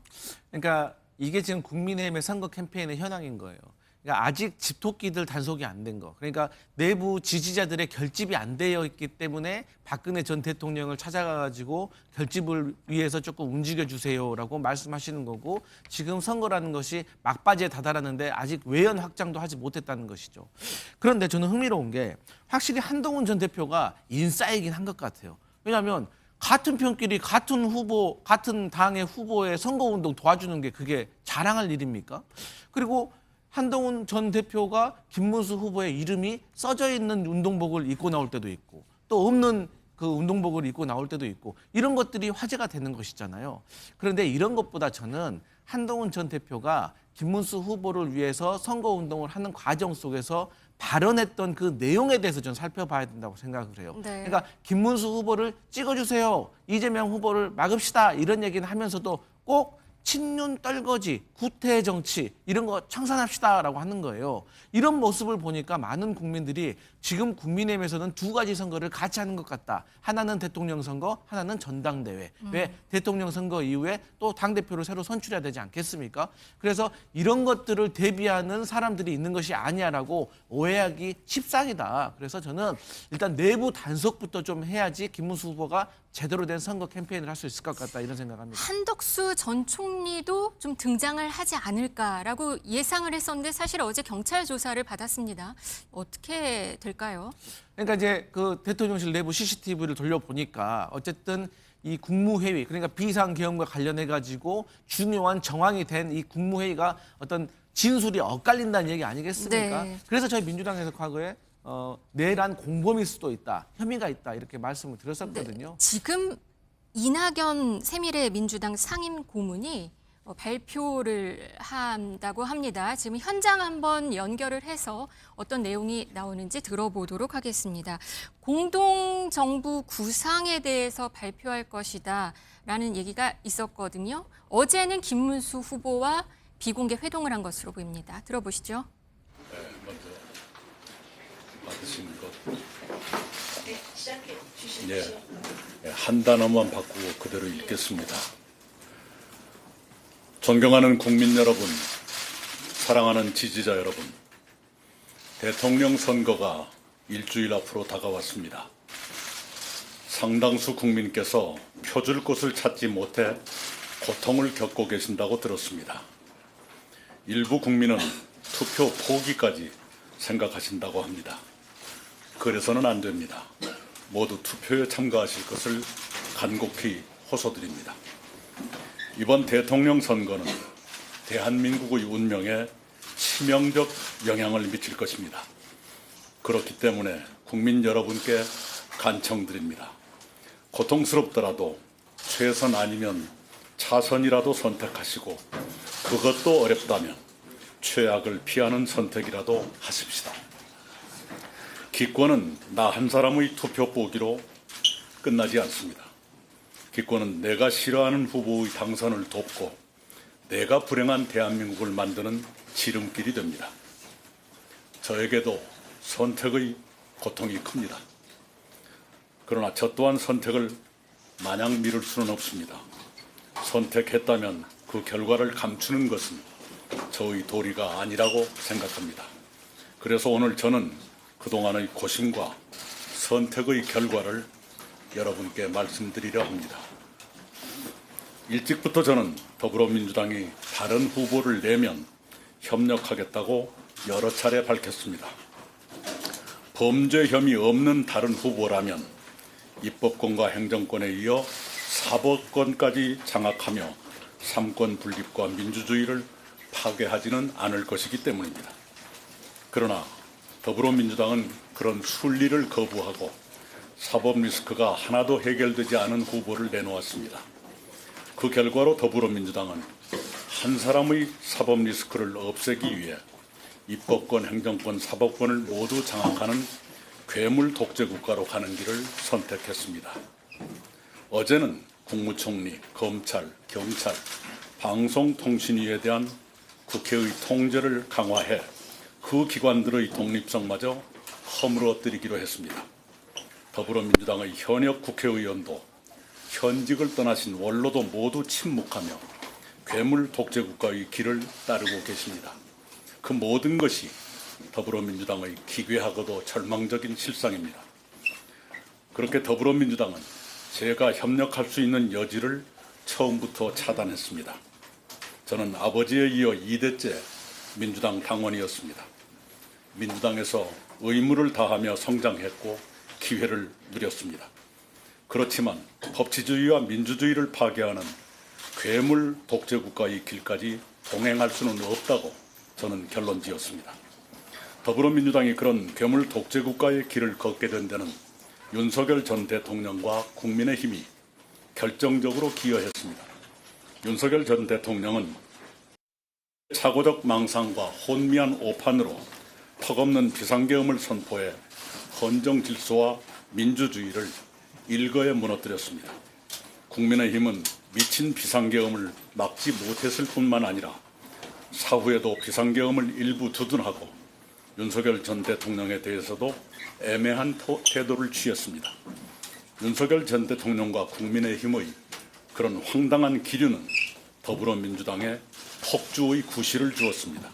그러니까 이게 지금 국민의힘의 선거 캠페인의 현황인 거예요. 그러니까 아직 집토끼들 단속이 안 된 거. 그러니까 내부 지지자들의 결집이 안 되어 있기 때문에 박근혜 전 대통령을 찾아가가지고 결집을 위해서 조금 움직여 주세요라고 말씀하시는 거고, 지금 선거라는 것이 막바지에 다다랐는데 아직 외연 확장도 하지 못했다는 것이죠. 그런데 저는 흥미로운 게 확실히 한동훈 전 대표가 인싸이긴 한 것 같아요. 왜냐하면 같은 편끼리 같은 후보, 같은 당의 후보의 선거운동 도와주는 게 그게 자랑할 일입니까? 그리고 한동훈 전 대표가 김문수 후보의 이름이 써져 있는 운동복을 입고 나올 때도 있고, 또 없는 그 운동복을 입고 나올 때도 있고, 이런 것들이 화제가 되는 것이잖아요. 그런데 이런 것보다 저는 한동훈 전 대표가 김문수 후보를 위해서 선거운동을 하는 과정 속에서 발언했던 그 내용에 대해서 좀 살펴봐야 된다고 생각을 해요. 네. 그러니까 김문수 후보를 찍어주세요, 이재명 후보를 막읍시다, 이런 얘기는 하면서도 꼭 친윤 떨거지, 구태 정치 이런 거 청산합시다라고 하는 거예요. 이런 모습을 보니까 많은 국민들이 지금 국민의힘에서는 두 가지 선거를 같이 하는 것 같다. 하나는 대통령 선거, 하나는 전당대회. 왜? 대통령 선거 이후에 또 당대표를 새로 선출해야 되지 않겠습니까? 그래서 이런 것들을 대비하는 사람들이 있는 것이 아니야라고 오해하기 십상이다. 그래서 저는 일단 내부 단속부터 좀 해야지 김문수 후보가 제대로 된 선거 캠페인을 할 수 있을 것 같다, 이런 생각합니다. 한덕수 전 총리도 좀 등장을 하지 않을까라고 예상을 했었는데 사실 어제 경찰 조사를 받았습니다. 어떻게 될까요? 그러니까 이제 그 대통령실 내부 CCTV를 돌려보니까 어쨌든 이 국무회의, 그러니까 비상계엄과 관련해 가지고 중요한 정황이 된 이 국무회의가 어떤 진술이 엇갈린다는 얘기 아니겠습니까? 네. 그래서 저희 민주당에서 과거에 내란 공범일 수도 있다, 혐의가 있다, 이렇게 말씀을 드렸었거든요. 지금 이낙연 세미래 민주당 상임 고문이 발표를 한다고 합니다. 지금 현장 한번 연결을 해서 어떤 내용이 나오는지 들어보도록 하겠습니다. 공동정부 구상에 대해서 발표할 것이다 라는 얘기가 있었거든요. 어제는 김문수 후보와 비공개 회동을 한 것으로 보입니다. 들어보시죠. 먼저 받으시는 것. 네, 한 단어만 바꾸고 그대로 읽겠습니다. 존경하는 국민 여러분, 사랑하는 지지자 여러분, 대통령 선거가 일주일 앞으로 다가왔습니다. 상당수 국민께서 표줄 곳을 찾지 못해 고통을 겪고 계신다고 들었습니다. 일부 국민은 투표 포기까지 생각하신다고 합니다. 그래서는 안 됩니다. 모두 투표에 참가하실 것을 간곡히 호소드립니다. 이번 대통령 선거는 대한민국의 운명에 치명적 영향을 미칠 것입니다. 그렇기 때문에 국민 여러분께 간청드립니다. 고통스럽더라도 최선 아니면 차선이라도 선택하시고, 그것도 어렵다면 최악을 피하는 선택이라도 하십시다. 기권은 나 한 사람의 투표 포기로 끝나지 않습니다. 기권은 내가 싫어하는 후보의 당선을 돕고 내가 불행한 대한민국을 만드는 지름길이 됩니다. 저에게도 선택의 고통이 큽니다. 그러나 저 또한 선택을 마냥 미룰 수는 없습니다. 선택했다면 그 결과를 감추는 것은 저의 도리가 아니라고 생각합니다. 그래서 오늘 저는 그동안의 고심과 선택의 결과를 여러분께 말씀드리려 합니다. 일찍부터 저는 더불어민주당이 다른 후보를 내면 협력하겠다고 여러 차례 밝혔습니다. 범죄 혐의 없는 다른 후보라면 입법권과 행정권에 이어 사법권까지 장악하며 삼권 분립과 민주주의를 파괴하지는 않을 것이기 때문입니다. 그러나 더불어민주당은 그런 순리를 거부하고 사법 리스크가 하나도 해결되지 않은 후보를 내놓았습니다. 그 결과로 더불어민주당은 한 사람의 사법 리스크를 없애기 위해 입법권, 행정권, 사법권을 모두 장악하는 괴물 독재 국가로 가는 길을 선택했습니다. 어제는 국무총리, 검찰, 경찰, 방송통신위에 대한 국회의 통제를 강화해 그 기관들의 독립성마저 허물어뜨리기로 했습니다. 더불어민주당의 현역 국회의원도 현직을 떠나신 원로도 모두 침묵하며 괴물 독재국가의 길을 따르고 계십니다. 그 모든 것이 더불어민주당의 기괴하고도 절망적인 실상입니다. 그렇게 더불어민주당은 제가 협력할 수 있는 여지를 처음부터 차단했습니다. 저는 아버지에 이어 2대째 민주당 당원이었습니다. 민주당에서 의무를 다하며 성장했고 기회를 누렸습니다. 그렇지만 법치주의와 민주주의를 파괴하는 괴물 독재국가의 길까지 동행할 수는 없다고 저는 결론지었습니다. 더불어민주당이 그런 괴물 독재국가의 길을 걷게 된 데는 윤석열 전 대통령과 국민의힘이 결정적으로 기여했습니다. 윤석열 전 대통령은 착오적 망상과 혼미한 오판으로 턱없는 비상계엄을 선포해 헌정 질서와 민주주의를 일거에 무너뜨렸습니다. 국민의힘은 미친 비상계엄을 막지 못했을 뿐만 아니라 사후에도 비상계엄을 일부 두둔하고 윤석열 전 대통령에 대해서도 애매한 태도를 취했습니다. 윤석열 전 대통령과 국민의힘의 그런 황당한 기류는 더불어민주당에 폭주의 구실을 주었습니다.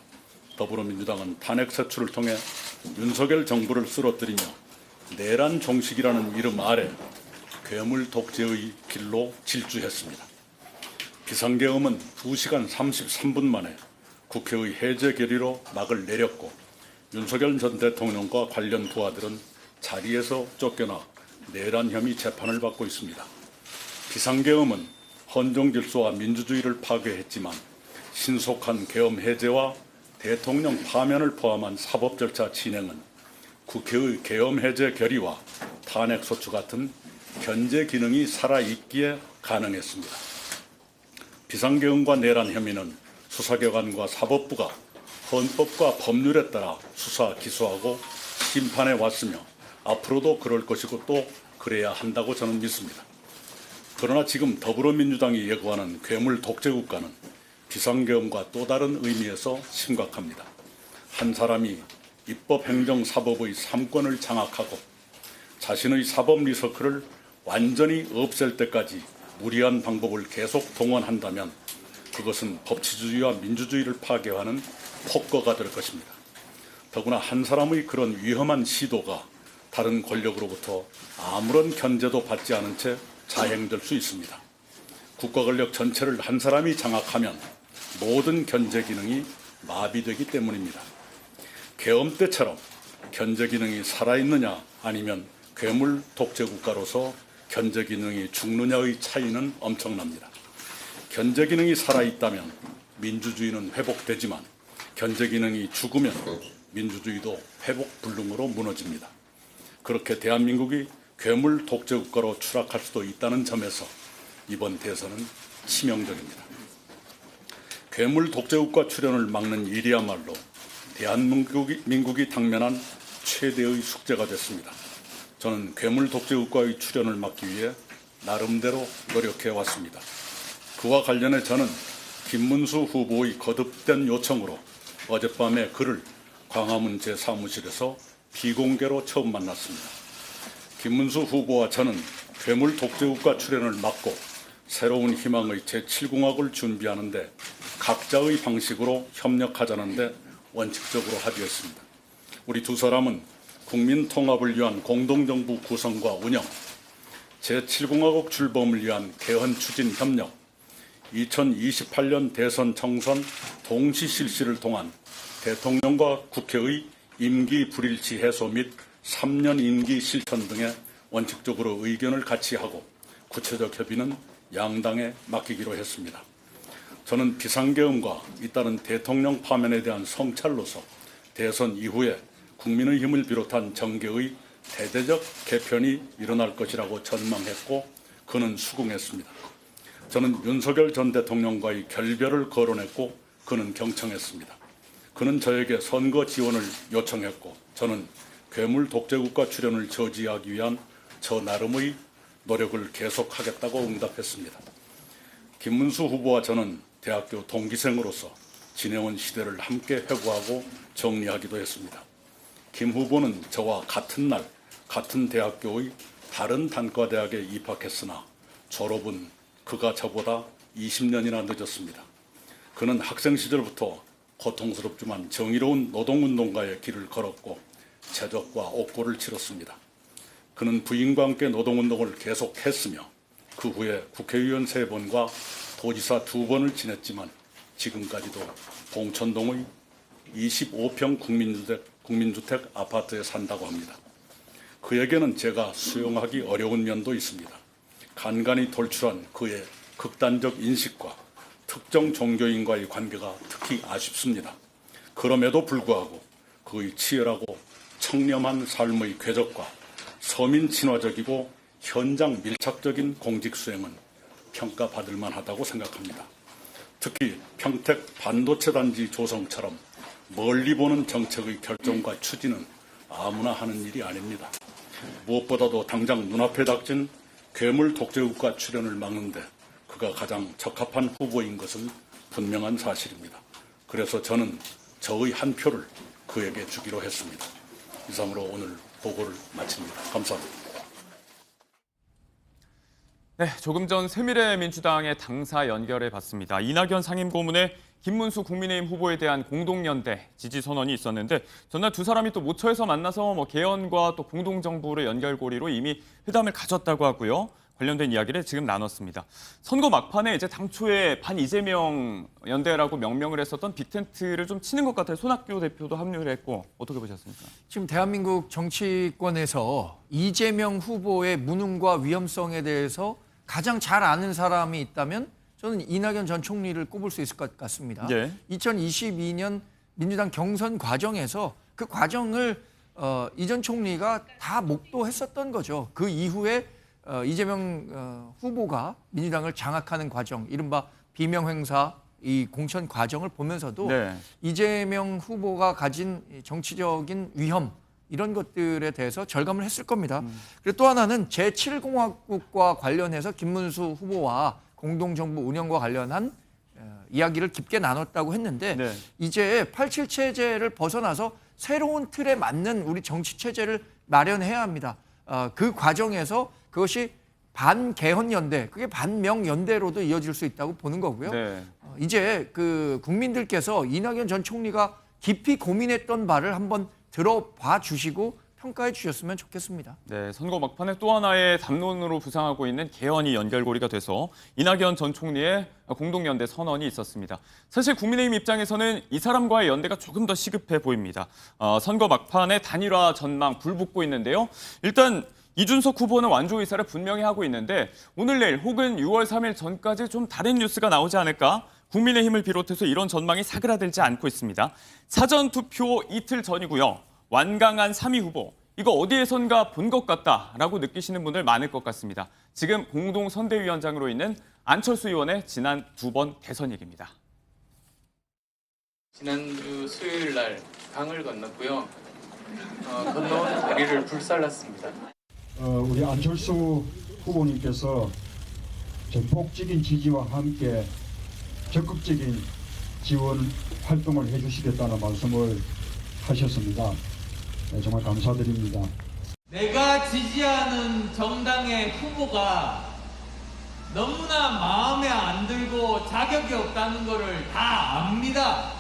더불어민주당은 탄핵 사출을 통해 윤석열 정부를 쓰러뜨리며 내란 종식이라는 이름 아래 괴물 독재의 길로 질주했습니다. 비상계엄은 2시간 33분 만에 국회의 해제 결의로 막을 내렸고 윤석열 전 대통령과 관련 부하들은 자리에서 쫓겨나 내란 혐의 재판을 받고 있습니다. 비상계엄은 헌정 질서와 민주주의를 파괴했지만 신속한 계엄 해제와 대통령 파면을 포함한 사법 절차 진행은 국회의 계엄 해제 결의와 탄핵 소추 같은 견제 기능이 살아있기에 가능했습니다. 비상계엄과 내란 혐의는 수사기관과 사법부가 헌법과 법률에 따라 수사, 기소하고 심판해 왔으며 앞으로도 그럴 것이고 또 그래야 한다고 저는 믿습니다. 그러나 지금 더불어민주당이 예고하는 괴물 독재국가는 비상계엄과 또 다른 의미에서 심각합니다. 한 사람이 입법행정사법의 3권을 장악하고 자신의 사법 리서클을 완전히 없앨 때까지 무리한 방법을 계속 동원한다면 그것은 법치주의와 민주주의를 파괴하는 폭거가 될 것입니다. 더구나 한 사람의 그런 위험한 시도가 다른 권력으로부터 아무런 견제도 받지 않은 채 자행될 수 있습니다. 국가 권력 전체를 한 사람이 장악하면 모든 견제 기능이 마비되기 때문입니다. 계엄 때처럼 견제 기능이 살아있느냐 아니면 괴물 독재 국가로서 견제 기능이 죽느냐의 차이는 엄청납니다. 견제 기능이 살아있다면 민주주의는 회복되지만 견제 기능이 죽으면 민주주의도 회복 불능으로 무너집니다. 그렇게 대한민국이 괴물 독재 국가로 추락할 수도 있다는 점에서 이번 대선은 치명적입니다. 괴물 독재 국가 출현을 막는 일이야말로 대한민국이 당면한 최대의 숙제가 됐습니다. 저는 괴물 독재 국가의 출현을 막기 위해 나름대로 노력해 왔습니다. 그와 관련해 저는 김문수 후보의 거듭된 요청으로 어젯밤에 그를 광화문 제 사무실에서 비공개로 처음 만났습니다. 김문수 후보와 저는 괴물 독재국가 출현을 막고 새로운 희망의 제7공화국을 준비하는데 각자의 방식으로 협력하자는데 원칙적으로 합의했습니다. 우리 두 사람은 국민 통합을 위한 공동정부 구성과 운영, 제7공화국 출범을 위한 개헌 추진 협력, 2028년 대선 총선 동시 실시를 통한 대통령과 국회의 임기 불일치 해소 및 3년 임기 실천 등에 원칙적으로 의견을 같이 하고 구체적 협의는 양당에 맡기기로 했습니다. 저는 비상계엄과 잇따른 대통령 파면에 대한 성찰로서 대선 이후에 국민의힘을 비롯한 정계의 대대적 개편이 일어날 것이라고 전망했고 그는 수긍했습니다. 저는 윤석열 전 대통령과의 결별을 거론했고 그는 경청했습니다. 그는 저에게 선거 지원을 요청했고 저는 괴물 독재국가 출현을 저지하기 위한 저 나름의 노력을 계속하겠다고 응답했습니다. 김문수 후보와 저는 대학교 동기생으로서 지내온 시대를 함께 회고하고 정리하기도 했습니다. 김 후보는 저와 같은 날 같은 대학교의 다른 단과대학에 입학했으나 졸업은 그가 저보다 20년이나 늦었습니다. 그는 학생 시절부터 고통스럽지만 정의로운 노동운동가의 길을 걸었고 제적과 옥고를 치렀습니다. 그는 부인과 함께 노동운동을 계속했으며 그 후에 국회의원 3번과 도지사 2번을 지냈지만 지금까지도 봉천동의 25평 국민주택 아파트에 산다고 합니다. 그에게는 제가 수용하기 어려운 면도 있습니다. 간간히 돌출한 그의 극단적 인식과 특정 종교인과의 관계가 특히 아쉽습니다. 그럼에도 불구하고 그의 치열하고 청렴한 삶의 궤적과 서민 친화적이고 현장 밀착적인 공직 수행은 평가받을 만하다고 생각합니다. 특히 평택 반도체 단지 조성처럼 멀리 보는 정책의 결정과 추진은 아무나 하는 일이 아닙니다. 무엇보다도 당장 눈앞에 닥친 괴물 독재국가 출현을 막는데 그가 가장 적합한 후보인 것은 분명한 사실입니다. 그래서 저는 저의 한 표를 그에게 주기로 했습니다. 이상으로 오늘 보고를 마칩니다. 감사합니다. 네, 조금 전 새미래민주당의 당사 연결해 봤습니다. 이낙연 상임고문의 김문수 국민의힘 후보에 대한 공동연대 지지 선언이 있었는데 전날 두 사람이 또 모처에서 만나서 개헌과 또 공동정부를 연결고리로 이미 회담을 가졌다고 하고요. 관련된 이야기를 지금 나눴습니다. 선거 막판에 이제 당초에 반 이재명 연대라고 명명을 했었던 빅텐트를 좀 치는 것 같아요. 손학규 대표도 합류를 했고 어떻게 보셨습니까? 지금 대한민국 정치권에서 이재명 후보의 무능과 위험성에 대해서 가장 잘 아는 사람이 있다면 저는 이낙연 전 총리를 꼽을 수 있을 것 같습니다. 예. 2022년 민주당 경선 과정에서 그 과정을 이 전 총리가 다 목도했었던 거죠. 그 이후에 이재명 후보가 민주당을 장악하는 과정, 이른바 비명행사 이 공천 과정을 보면서도 네. 이재명 후보가 가진 정치적인 위험 이런 것들에 대해서 절감을 했을 겁니다. 그리고 또 하나는 제7공화국과 관련해서 김문수 후보와 공동정부 운영과 관련한 이야기를 깊게 나눴다고 했는데 네. 이제 87 체제를 벗어나서 새로운 틀에 맞는 우리 정치 체제를 마련해야 합니다. 그 과정에서 그것이 반개헌연대, 그게 반명연대로도 이어질 수 있다고 보는 거고요. 네. 이제 그 국민들께서 이낙연 전 총리가 깊이 고민했던 바를 한번 들어봐 주시고 평가해 주셨으면 좋겠습니다. 네, 선거 막판에 또 하나의 담론으로 부상하고 있는 개헌이 연결고리가 돼서 이낙연 전 총리의 공동연대 선언이 있었습니다. 사실 국민의힘 입장에서는 이 사람과의 연대가 조금 더 시급해 보입니다. 선거 막판에 단일화 전망 불붙고 있는데요. 일단 이준석 후보는 완조 의사를 분명히 하고 있는데 오늘 내일 혹은 6월 3일 전까지 좀 다른 뉴스가 나오지 않을까? 국민의힘을 비롯해서 이런 전망이 사그라들지 않고 있습니다. 사전투표 이틀 전이고요. 완강한 3위 후보, 이거 어디에선가 본 것 같다라고 느끼시는 분들 많을 것 같습니다. 지금 공동선대위원장으로 있는 안철수 의원의 지난 2번 대선 얘기입니다. 지난주 수요일 날 강을 건넜고요. 건너온 다리를 불살랐습니다. 우리 안철수 후보님께서 전폭적인 지지와 함께 적극적인 지원 활동을 해주시겠다는 말씀을 하셨습니다. 네, 정말 감사드립니다. 내가 지지하는 정당의 후보가 너무나 마음에 안 들고 자격이 없다는 것을 다 압니다.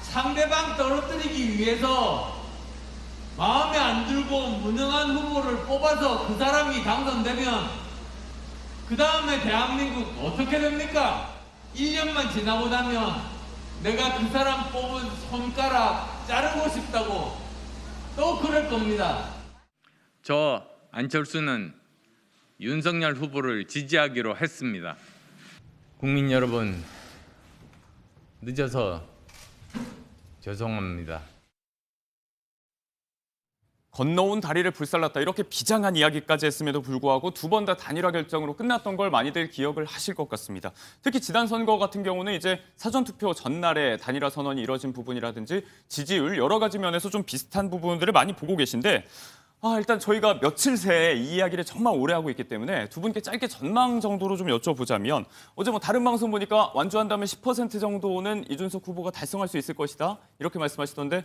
상대방 떨어뜨리기 위해서 마음에 안 들고 무능한 후보를 뽑아서 그 사람이 당선되면 그 다음에 대한민국 어떻게 됩니까? 1년만 지나고 나면 내가 그 사람 뽑은 손가락 자르고 싶다고 또 그럴 겁니다. 저 안철수는 윤석열 후보를 지지하기로 했습니다. 국민 여러분, 늦어서 죄송합니다. 건너온 다리를 불살랐다 이렇게 비장한 이야기까지 했음에도 불구하고 2번 다 단일화 결정으로 끝났던 걸 많이들 기억을 하실 것 같습니다. 특히 지난 선거 같은 경우는 이제 사전투표 전날에 단일화 선언이 이뤄진 부분이라든지 지지율 여러 가지 면에서 좀 비슷한 부분들을 많이 보고 계신데 일단 저희가 며칠 새에 이 이야기를 정말 오래 하고 있기 때문에 두 분께 짧게 전망 정도로 좀 여쭤보자면 어제 다른 방송 보니까 완주한다면 10% 정도는 이준석 후보가 달성할 수 있을 것이다 이렇게 말씀하시던데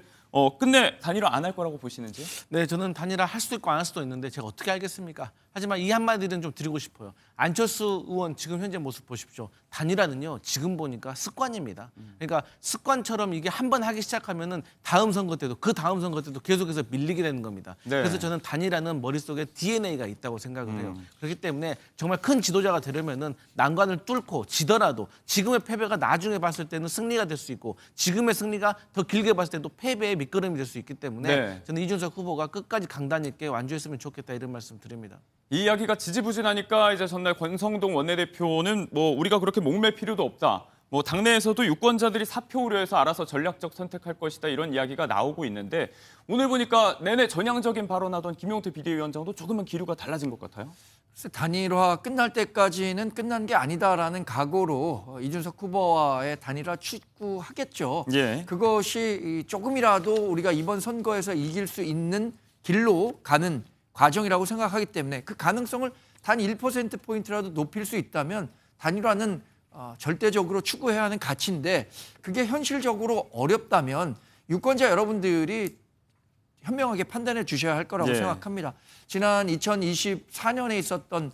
끝내 단일화 안 할 거라고 보시는지? 네, 저는 단일화 할 수도 있고 안 할 수도 있는데 제가 어떻게 알겠습니까? 하지만 이 한마디는 좀 드리고 싶어요. 안철수 의원 지금 현재 모습 보십시오. 단일화는요, 지금 보니까 습관입니다. 그러니까 습관처럼 이게 한 번 하기 시작하면은 다음 선거 때도 그 다음 선거 때도 계속해서 밀리게 되는 겁니다. 네. 그래서 저는 단일화는 머릿속에 DNA가 있다고 생각을 해요. 그렇기 때문에 정말 큰 지도자가 되려면은 난관을 뚫고 지더라도 지금의 패배가 나중에 봤을 때는 승리가 될 수 있고 지금의 승리가 더 길게 봤을 때도 패배의 밑거름이 될 수 있기 때문에 네. 저는 이준석 후보가 끝까지 강단 있게 완주했으면 좋겠다 이런 말씀 드립니다. 이 이야기가 지지부진하니까 이제 전날 권성동 원내대표는 뭐 우리가 그렇게 목맬 필요도 없다. 뭐 당내에서도 유권자들이 사표 우려해서 알아서 전략적 선택할 것이다 이런 이야기가 나오고 있는데 오늘 보니까 내내 전향적인 발언하던 김용태 비대위원장도 조금은 기류가 달라진 것 같아요. 그래서 단일화 끝날 때까지는 끝난 게 아니다라는 각오로 이준석 후보와의 단일화 추구하겠죠. 예. 그것이 조금이라도 우리가 이번 선거에서 이길 수 있는 길로 가는 과정이라고 생각하기 때문에 그 가능성을 단 1%포인트라도 높일 수 있다면 단일화는 절대적으로 추구해야 하는 가치인데 그게 현실적으로 어렵다면 유권자 여러분들이 현명하게 판단해 주셔야 할 거라고 예. 생각합니다. 지난 2024년에 있었던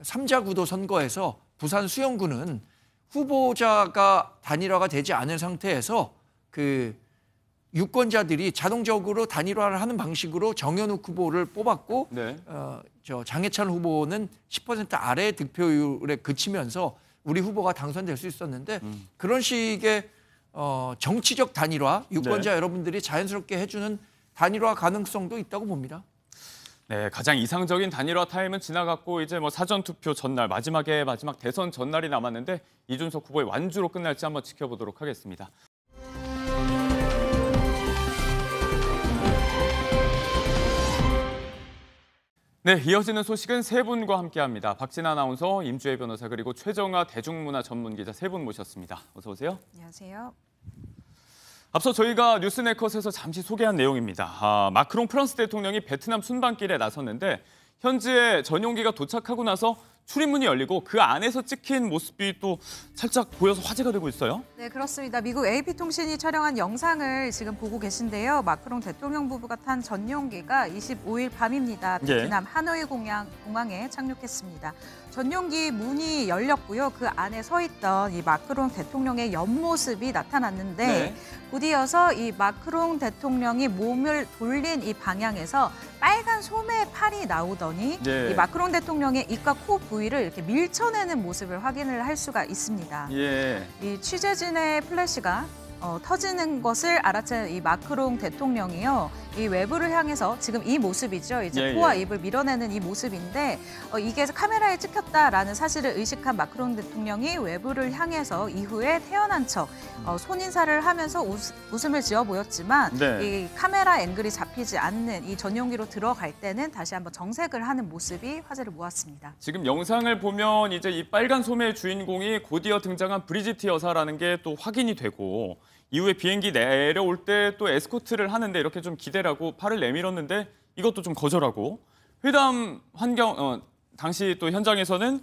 3자 구도 선거에서 부산 수영구는 후보자가 단일화가 되지 않은 상태에서 그 유권자들이 자동적으로 단일화를 하는 방식으로 정현욱 후보를 뽑았고 네. 장해찬 후보는 10% 아래 득표율에 그치면서 우리 후보가 당선될 수 있었는데 그런 식의 정치적 단일화 유권자 여러분들이 자연스럽게 해주는 단일화 가능성도 있다고 봅니다. 네, 가장 이상적인 단일화 타임은 지나갔고 이제 뭐 사전 투표 전날 마지막 대선 전날이 남았는데 이준석 후보의 완주로 끝날지 한번 지켜보도록 하겠습니다. 네, 이어지는 소식은 세 분과 함께합니다. 박진아 아나운서, 임주혜 변호사 그리고 최정아 대중문화 전문기자 세 분 모셨습니다. 어서 오세요. 안녕하세요. 앞서 저희가 뉴스네컷에서 잠시 소개한 내용입니다. 마크롱 프랑스 대통령이 베트남 순방길에 나섰는데 현지에 전용기가 도착하고 나서 출입문이 열리고 그 안에서 찍힌 모습이 또 살짝 보여서 화제가 되고 있어요. 네, 그렇습니다. 미국 AP통신이 촬영한 영상을 지금 보고 계신데요. 마크롱 대통령 부부가 탄 전용기가 25일 밤입니다. 베트남 하노이 공항에 착륙했습니다. 전용기 문이 열렸고요. 그 안에 서 있던 이 마크롱 대통령의 옆모습이 나타났는데 곧이어서 이 마크롱 대통령이 몸을 돌린 이 방향에서 빨간 소매 팔이 나오더니 이 마크롱 대통령의 입과 코 부위를 이렇게 밀쳐내는 모습을 확인을 할 수가 있습니다. 이 취재진의 플래시가 터지는 것을 알아챈 이 마크롱 대통령이요. 이 외부를 향해서 지금 이 모습이죠. 이제 코와 입을 밀어내는 이 모습인데 이게 카메라에 찍혔다라는 사실을 의식한 마크롱 대통령이 외부를 향해서 이후에 태연한 척 손인사를 하면서 웃음을 지어 보였지만 이 카메라 앵글이 잡히지 않는 이 전용기로 들어갈 때는 다시 한번 정색을 하는 모습이 화제를 모았습니다. 지금 영상을 보면 이제 이 빨간 소매의 주인공이 곧이어 등장한 브리지트 여사라는 게 또 확인이 되고 이후에 비행기 내려올 때 또 에스코트를 하는데 이렇게 좀 기대를 하고 팔을 내밀었는데 이것도 좀 거절하고 회담 당시 또 현장에서는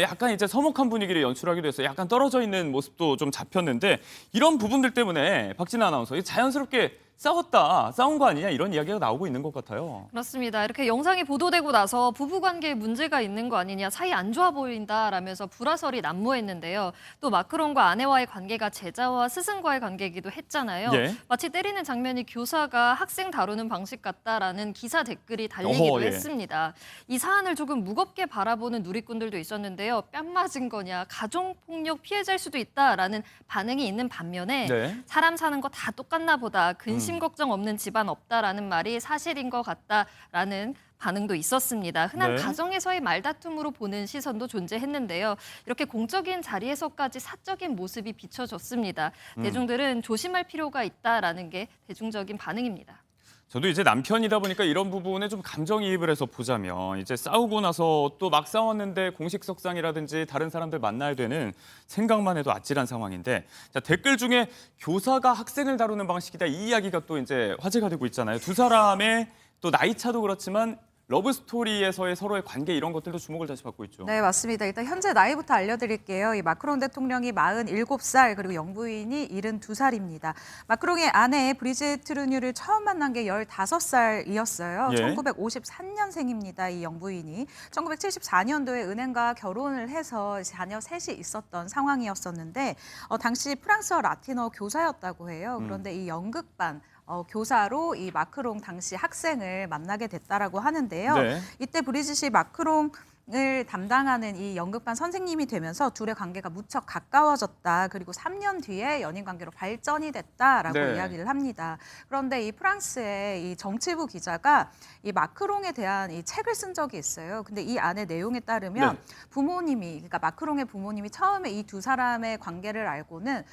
약간 이제 서먹한 분위기를 연출하기도 해서 약간 떨어져 있는 모습도 좀 잡혔는데 이런 부분들 때문에 박진아 아나운서 자연스럽게 싸운 거 아니냐 이런 이야기가 나오고 있는 것 같아요. 그렇습니다. 이렇게 영상이 보도되고 나서 부부관계에 문제가 있는 거 아니냐, 사이 안 좋아 보인다라면서 불화설이 난무했는데요. 또 마크롱과 아내와의 관계가 제자와 스승과의 관계이기도 했잖아요. 마치 때리는 장면이 교사가 학생 다루는 방식 같다라는 기사 댓글이 달리기도 했습니다. 이 사안을 조금 무겁게 바라보는 누리꾼들도 있었는데요. 뺨 맞은 거냐, 가정폭력 피해자일 수도 있다라는 반응이 있는 반면에 사람 사는 거 다 똑같나 보다, 근심 걱정 없는 집안 없다라는 말이 사실인 것 같다라는 반응도 있었습니다. 흔한 가정에서의 말다툼으로 보는 시선도 존재했는데요. 이렇게 공적인 자리에서까지 사적인 모습이 비춰졌습니다. 대중들은 조심할 필요가 있다라는 게 대중적인 반응입니다. 저도 이제 남편이다 보니까 이런 부분에 좀 감정이입을 해서 보자면 이제 싸우고 나서 또 막 싸웠는데 공식석상이라든지 다른 사람들 만나야 되는 생각만 해도 아찔한 상황인데 자, 댓글 중에 교사가 학생을 다루는 방식이다 이 이야기가 또 이제 화제가 되고 있잖아요. 두 사람의 또 나이 차도 그렇지만 러브스토리에서의 서로의 관계 이런 것들도 주목을 다시 받고 있죠. 네, 맞습니다. 일단 현재 나이부터 알려드릴게요. 이 마크롱 대통령이 47살, 그리고 영부인이 72살입니다. 마크롱의 아내 브리짓 트루뉴를 처음 만난 게 15살이었어요. 예. 1953년생입니다. 이 영부인이. 1974년도에 은행과 결혼을 해서 자녀 셋이 있었던 상황이었었는데 당시 프랑스어 라틴어 교사였다고 해요. 그런데 이 연극반 교사로 이 마크롱 당시 학생을 만나게 됐다라고 하는데요. 네. 이때 브리짓이 마크롱을 담당하는 이 연극반 선생님이 되면서 둘의 관계가 무척 가까워졌다. 그리고 3년 뒤에 연인 관계로 발전이 됐다라고 네. 이야기를 합니다. 그런데 이 프랑스의 이 정치부 기자가 이 마크롱에 대한 이 책을 쓴 적이 있어요. 근데 이 안에 내용에 따르면 네. 그러니까 마크롱의 부모님이 처음에 이 두 사람의 관계를 알고는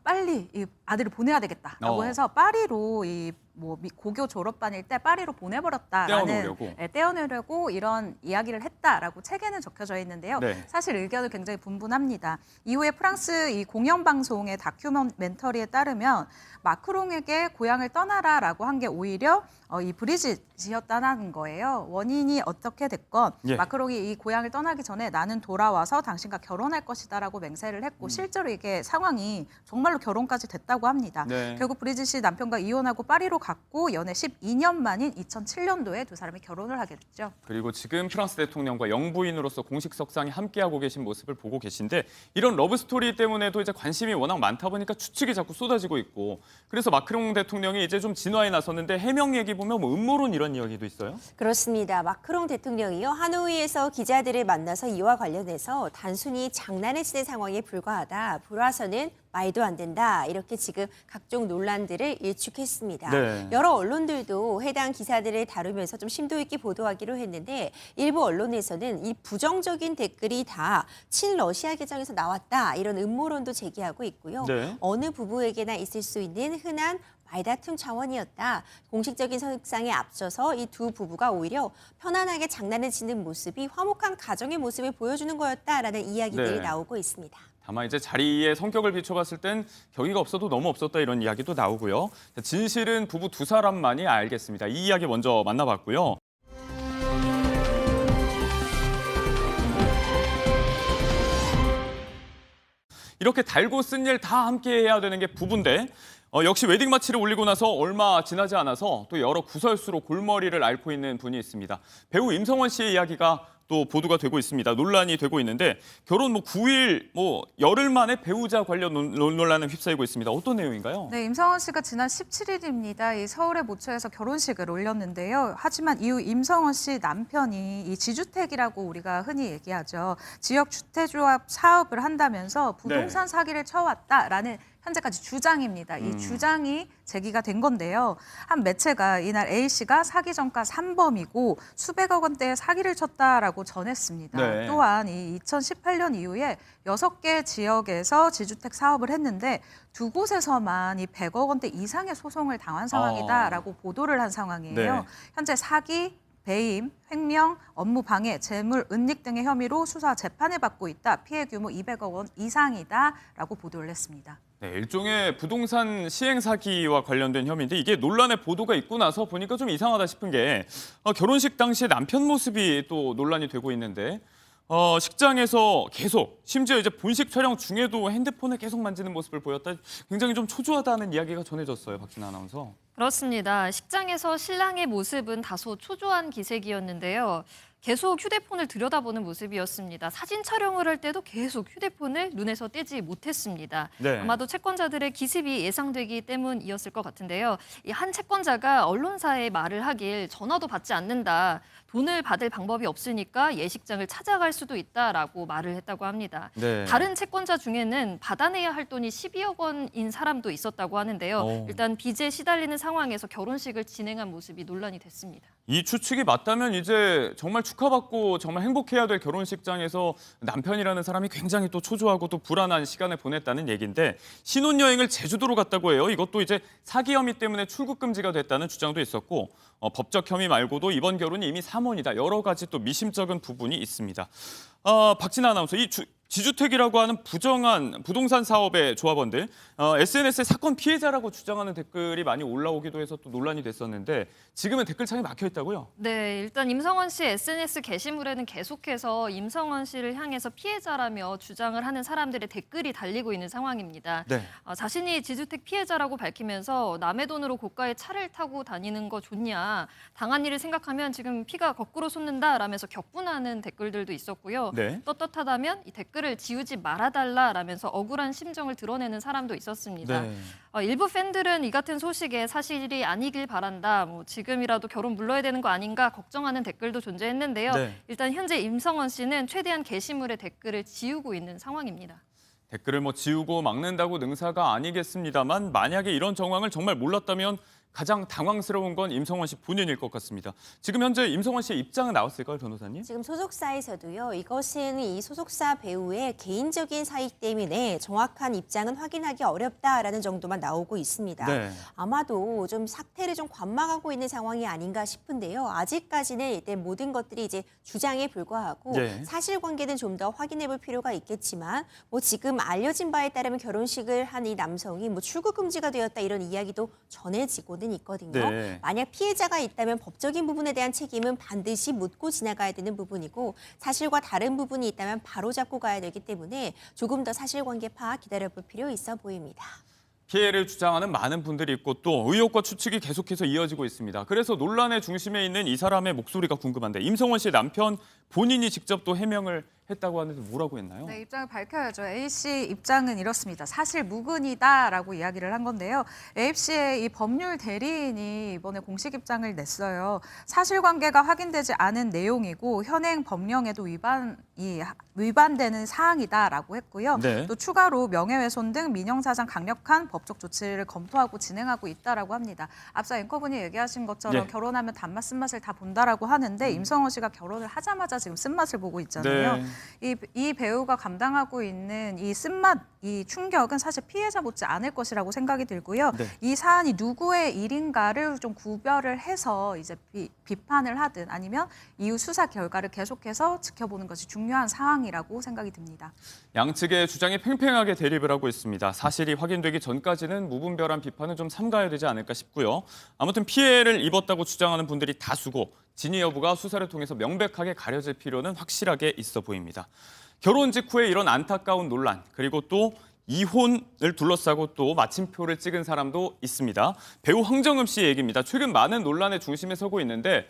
빨리 이 아들을 보내야 되겠다라고 해서 파리로 고교 졸업반일 때 파리로 보내버렸다라는 떼어내려고 이런 이야기를 했다라고 책에는 적혀져 있는데요. 네. 사실 의견은 굉장히 분분합니다. 이후에 프랑스 이 공영방송의 다큐멘터리에 따르면 마크롱에게 고향을 떠나라라고 한 게 오히려 이 브리짓이었다는 거예요. 원인이 어떻게 됐건 마크롱이 이 고향을 떠나기 전에 나는 돌아와서 당신과 결혼할 것이다라고 맹세를 했고 실제로 이게 상황이 정말로 결혼까지 됐다고 합니다. 네. 결국 브리짓이 남편과 이혼하고 파리로 갔고 연애 12년 만인 2007년도에 두 사람이 결혼을 하게 됐죠. 그리고 지금 프랑스 대통령과 영부인으로서 공식 석상에 함께하고 계신 모습을 보고 계신데 이런 러브스토리 때문에도 이제 관심이 워낙 많다 보니까 추측이 자꾸 쏟아지고 있고 그래서 마크롱 대통령이 이제 좀 진화에 나섰는데 해명 얘기 보면 뭐 음모론 이런 이야기도 있어요? 그렇습니다. 마크롱 대통령이요. 하노이에서 기자들을 만나서 이와 관련해서 단순히 장난을 치는 상황에 불과하다. 불화서는 말도 안 된다. 이렇게 지금 각종 논란들을 일축했습니다. 네. 여러 언론들도 해당 기사들을 다루면서 좀 심도 있게 보도하기로 했는데 일부 언론에서는 이 부정적인 댓글이 다 친러시아 계정에서 나왔다. 이런 음모론도 제기하고 있고요. 네. 어느 부부에게나 있을 수 있는 흔한 말다툼 차원이었다. 공식적인 석상에 앞서서 이 두 부부가 오히려 편안하게 장난을 치는 모습이 화목한 가정의 모습을 보여주는 거였다라는 이야기들이 나오고 있습니다. 다만 이제 자리의 성격을 비춰봤을 땐 격의가 없어도 너무 없었다 이런 이야기도 나오고요. 진실은 부부 두 사람만이 알겠습니다. 이 이야기 먼저 만나봤고요. 이렇게 달고 쓴 일 다 함께 해야 되는 게 부부인데 역시 웨딩 마치를 올리고 나서 얼마 지나지 않아서 또 여러 구설수로 골머리를 앓고 있는 분이 있습니다. 배우 임성원 씨의 이야기가 또 보도가 되고 있습니다. 논란이 되고 있는데 결혼 9일 열흘 만에 배우자 관련 논란에 휩싸이고 있습니다. 어떤 내용인가요? 네, 임성원 씨가 지난 17일입니다. 이 서울의 모처에서 결혼식을 올렸는데요. 하지만 이후 임성원 씨 남편이 이 지주택이라고 우리가 흔히 얘기하죠. 지역 주택조합 사업을 한다면서 부동산 사기를 쳐왔다라는 현재까지 주장입니다. 이 주장이 제기가 된 건데요. 한 매체가 이날 A씨가 사기 전가 3범이고 수백억 원대의 사기를 쳤다라고 전했습니다. 네. 또한 이 2018년 이후에 6개 지역에서 지주택 사업을 했는데 두 곳에서만 이 100억 원대 이상의 소송을 당한 상황이다라고 보도를 한 상황이에요. 네. 현재 사기, 배임, 횡령, 업무 방해, 재물 은닉 등의 혐의로 수사 재판을 받고 있다. 피해 규모 200억 원 이상이다라고 보도를 했습니다. 네, 일종의 부동산 시행 사기와 관련된 혐의인데 이게 논란의 보도가 있고 나서 보니까 좀 이상하다 싶은 게 결혼식 당시에 남편 모습이 또 논란이 되고 있는데 식장에서 계속 심지어 이제 본식 촬영 중에도 핸드폰을 계속 만지는 모습을 보였다. 굉장히 좀 초조하다는 이야기가 전해졌어요. 박진아 아나운서. 그렇습니다. 식장에서 신랑의 모습은 다소 초조한 기색이었는데요. 계속 휴대폰을 들여다보는 모습이었습니다. 사진 촬영을 할 때도 계속 휴대폰을 눈에서 떼지 못했습니다. 네. 아마도 채권자들의 기습이 예상되기 때문이었을 것 같은데요. 이 한 채권자가 언론사에 말을 하길 전화도 받지 않는다. 돈을 받을 방법이 없으니까 예식장을 찾아갈 수도 있다라고 말을 했다고 합니다. 네. 다른 채권자 중에는 받아내야 할 돈이 12억 원인 사람도 있었다고 하는데요. 일단 빚에 시달리는 상황에서 결혼식을 진행한 모습이 논란이 됐습니다. 이 추측이 맞다면 이제 정말 축하받고 정말 행복해야 될 결혼식장에서 남편이라는 사람이 굉장히 또 초조하고 또 불안한 시간을 보냈다는 얘기인데 신혼여행을 제주도로 갔다고 해요. 이것도 이제 사기 혐의 때문에 출국 금지가 됐다는 주장도 있었고 법적 혐의 말고도 이번 결혼이 이미 3원이다. 여러 가지 또 미심쩍은 부분이 있습니다. 박진아 아나운서, 이 지주택이라고 하는 부정한 부동산 사업의 조합원들, SNS에 사건 피해자라고 주장하는 댓글이 많이 올라오기도 해서 또 논란이 됐었는데 지금은 댓글창이 막혀 있다고요? 네, 일단 임성원 씨 SNS 게시물에는 계속해서 임성원 씨를 향해서 피해자라며 주장을 하는 사람들의 댓글이 달리고 있는 상황입니다. 네. 자신이 지주택 피해자라고 밝히면서 남의 돈으로 고가의 차를 타고 다니는 거 좋냐, 당한 일을 생각하면 지금 피가 거꾸로 솟는다라면서 격분하는 댓글들도 있었고요. 네. 떳떳하다면 이 댓글을 지우지 말아달라라면서 억울한 심정을 드러내는 사람도 있었습니다. 네. 일부 팬들은 이 같은 소식에 사실이 아니길 바란다, 지금이라도 결혼 물러야 되는 거 아닌가 걱정하는 댓글도 존재했는데요. 네. 일단 현재 임성원 씨는 최대한 게시물의 댓글을 지우고 있는 상황입니다. 댓글을 지우고 막는다고 능사가 아니겠습니다만 만약에 이런 정황을 정말 몰랐다면 가장 당황스러운 건 임성원 씨 본인일 것 같습니다. 지금 현재 임성원 씨의 입장은 나왔을까요, 변호사님? 지금 소속사에서도요. 이것은 이 소속사 배우의 개인적인 사익 때문에 정확한 입장은 확인하기 어렵다라는 정도만 나오고 있습니다. 네. 아마도 좀 사태를 좀 관망하고 있는 상황이 아닌가 싶은데요. 아직까지는 일단 모든 것들이 이제 주장에 불과하고 네. 사실관계는 좀 더 확인해볼 필요가 있겠지만 지금 알려진 바에 따르면 결혼식을 한 이 남성이 출국 금지가 되었다 이런 이야기도 전해지고 있거든요. 네. 만약 피해자가 있다면 법적인 부분에 대한 책임은 반드시 묻고 지나가야 되는 부분이고 사실과 다른 부분이 있다면 바로잡고 가야 되기 때문에 조금 더 사실관계 파악 기다려볼 필요 있어 보입니다. 피해를 주장하는 많은 분들이 있고 또 의혹과 추측이 계속해서 이어지고 있습니다. 그래서 논란의 중심에 있는 이 사람의 목소리가 궁금한데 임성원 씨의 남편 본인이 직접 또 해명을 했다고 하는데 뭐라고 했나요? 네, 입장을 밝혀야죠. A씨 입장은 이렇습니다. 사실 무근이다라고 이야기를 한 건데요. A씨의 이 법률 대리인이 이번에 공식 입장을 냈어요. 사실관계가 확인되지 않은 내용이고 현행 법령에도 위반되는 사항이다라고 했고요. 네. 또 추가로 명예훼손 등 민형사상 강력한 법적 조치를 검토하고 진행하고 있다라고 합니다. 앞서 앵커분이 얘기하신 것처럼 예. 결혼하면 단맛 쓴맛을 다 본다라고 하는데 임성원 씨가 결혼을 하자마자 지금 쓴맛을 보고 있잖아요. 네. 이 배우가 감당하고 있는 이 쓴맛, 이 충격은 사실 피해자 못지 않을 것이라고 생각이 들고요. 네. 이 사안이 누구의 일인가를 좀 구별을 해서 이제 비판을 하든 아니면 이후 수사 결과를 계속해서 지켜보는 것이 중요한 사항이라고 생각이 듭니다. 양측의 주장이 팽팽하게 대립을 하고 있습니다. 사실이 확인되기 전까지는 무분별한 비판은 좀 삼가야 되지 않을까 싶고요. 아무튼 피해를 입었다고 주장하는 분들이 다수고 진위 여부가 수사를 통해서 명백하게 가려질 필요는 확실하게 있어 보입니다. 결혼 직후에 이런 안타까운 논란, 그리고 또 이혼을 둘러싸고 또 마침표를 찍은 사람도 있습니다. 배우 황정음 씨의 얘기입니다. 최근 많은 논란의 중심에 서고 있는데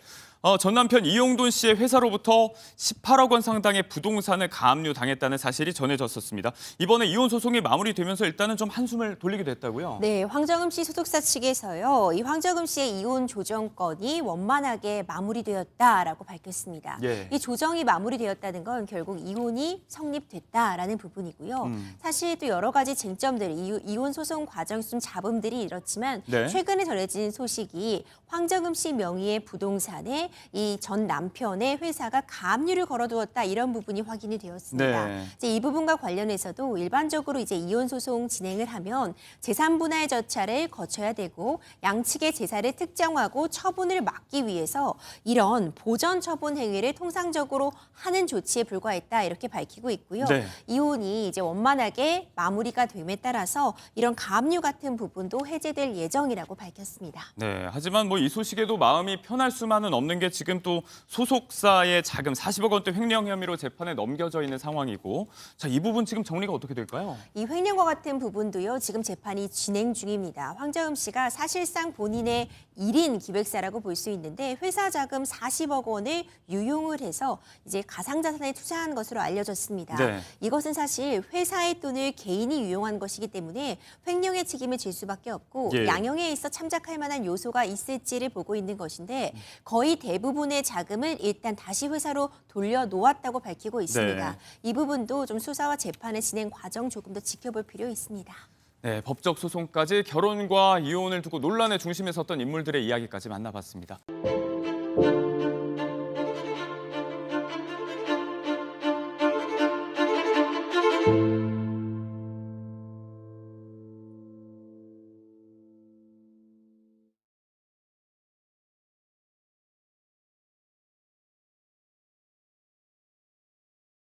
전 남편 이용돈 씨의 회사로부터 18억 원 상당의 부동산을 가압류당했다는 사실이 전해졌었습니다. 이번에 이혼 소송이 마무리되면서 일단은 좀 한숨을 돌리기도 했다고요? 네, 황정음 씨 소속사 측에서요. 이 황정음 씨의 이혼 조정건이 원만하게 마무리되었다라고 밝혔습니다. 예. 이 조정이 마무리되었다는 건 결국 이혼이 성립됐다라는 부분이고요. 사실 또 여러 가지 쟁점들이 이혼 소송 과정에서 좀 잡음들이 이렇지만 네. 최근에 전해진 소식이 황정음 씨 명의의 부동산에 이 전 남편의 회사가 가압류를 걸어두었다 이런 부분이 확인이 되었습니다. 네. 이제 이 부분과 관련해서도 일반적으로 이제 이혼 소송 진행을 하면 재산 분할 절차를 거쳐야 되고 양측의 재산을 특정하고 처분을 막기 위해서 이런 보전 처분 행위를 통상적으로 하는 조치에 불과했다 이렇게 밝히고 있고요. 네. 이혼이 이제 원만하게 마무리가 됨에 따라서 이런 가압류 같은 부분도 해제될 예정이라고 밝혔습니다. 네, 하지만 이 소식에도 마음이 편할 수만은 없는 게 지금 또 소속사의 자금 40억 원대 횡령 혐의로 재판에 넘겨져 있는 상황이고, 자, 이 부분 지금 정리가 어떻게 될까요? 이 횡령과 같은 부분도요. 지금 재판이 진행 중입니다. 황정음 씨가 사실상 본인의 1인 기획사라고 볼 수 있는데 회사 자금 40억 원을 유용을 해서 이제 가상자산에 투자한 것으로 알려졌습니다. 네. 이것은 사실 회사의 돈을 개인이 유용한 것이기 때문에 횡령의 책임을 질 수밖에 없고 예. 양형에 있어 참작할 만한 요소가 있을지를 보고 있는 것인데 거의 대부분의 자금을 일단 다시 회사로 돌려놓았다고 밝히고 있습니다. 네. 이 부분도 좀 수사와 재판의 진행 과정 조금 더 지켜볼 필요 있습니다. 네, 법적 소송까지 결혼과 이혼을 두고 논란의 중심에 섰던 인물들의 이야기까지 만나봤습니다.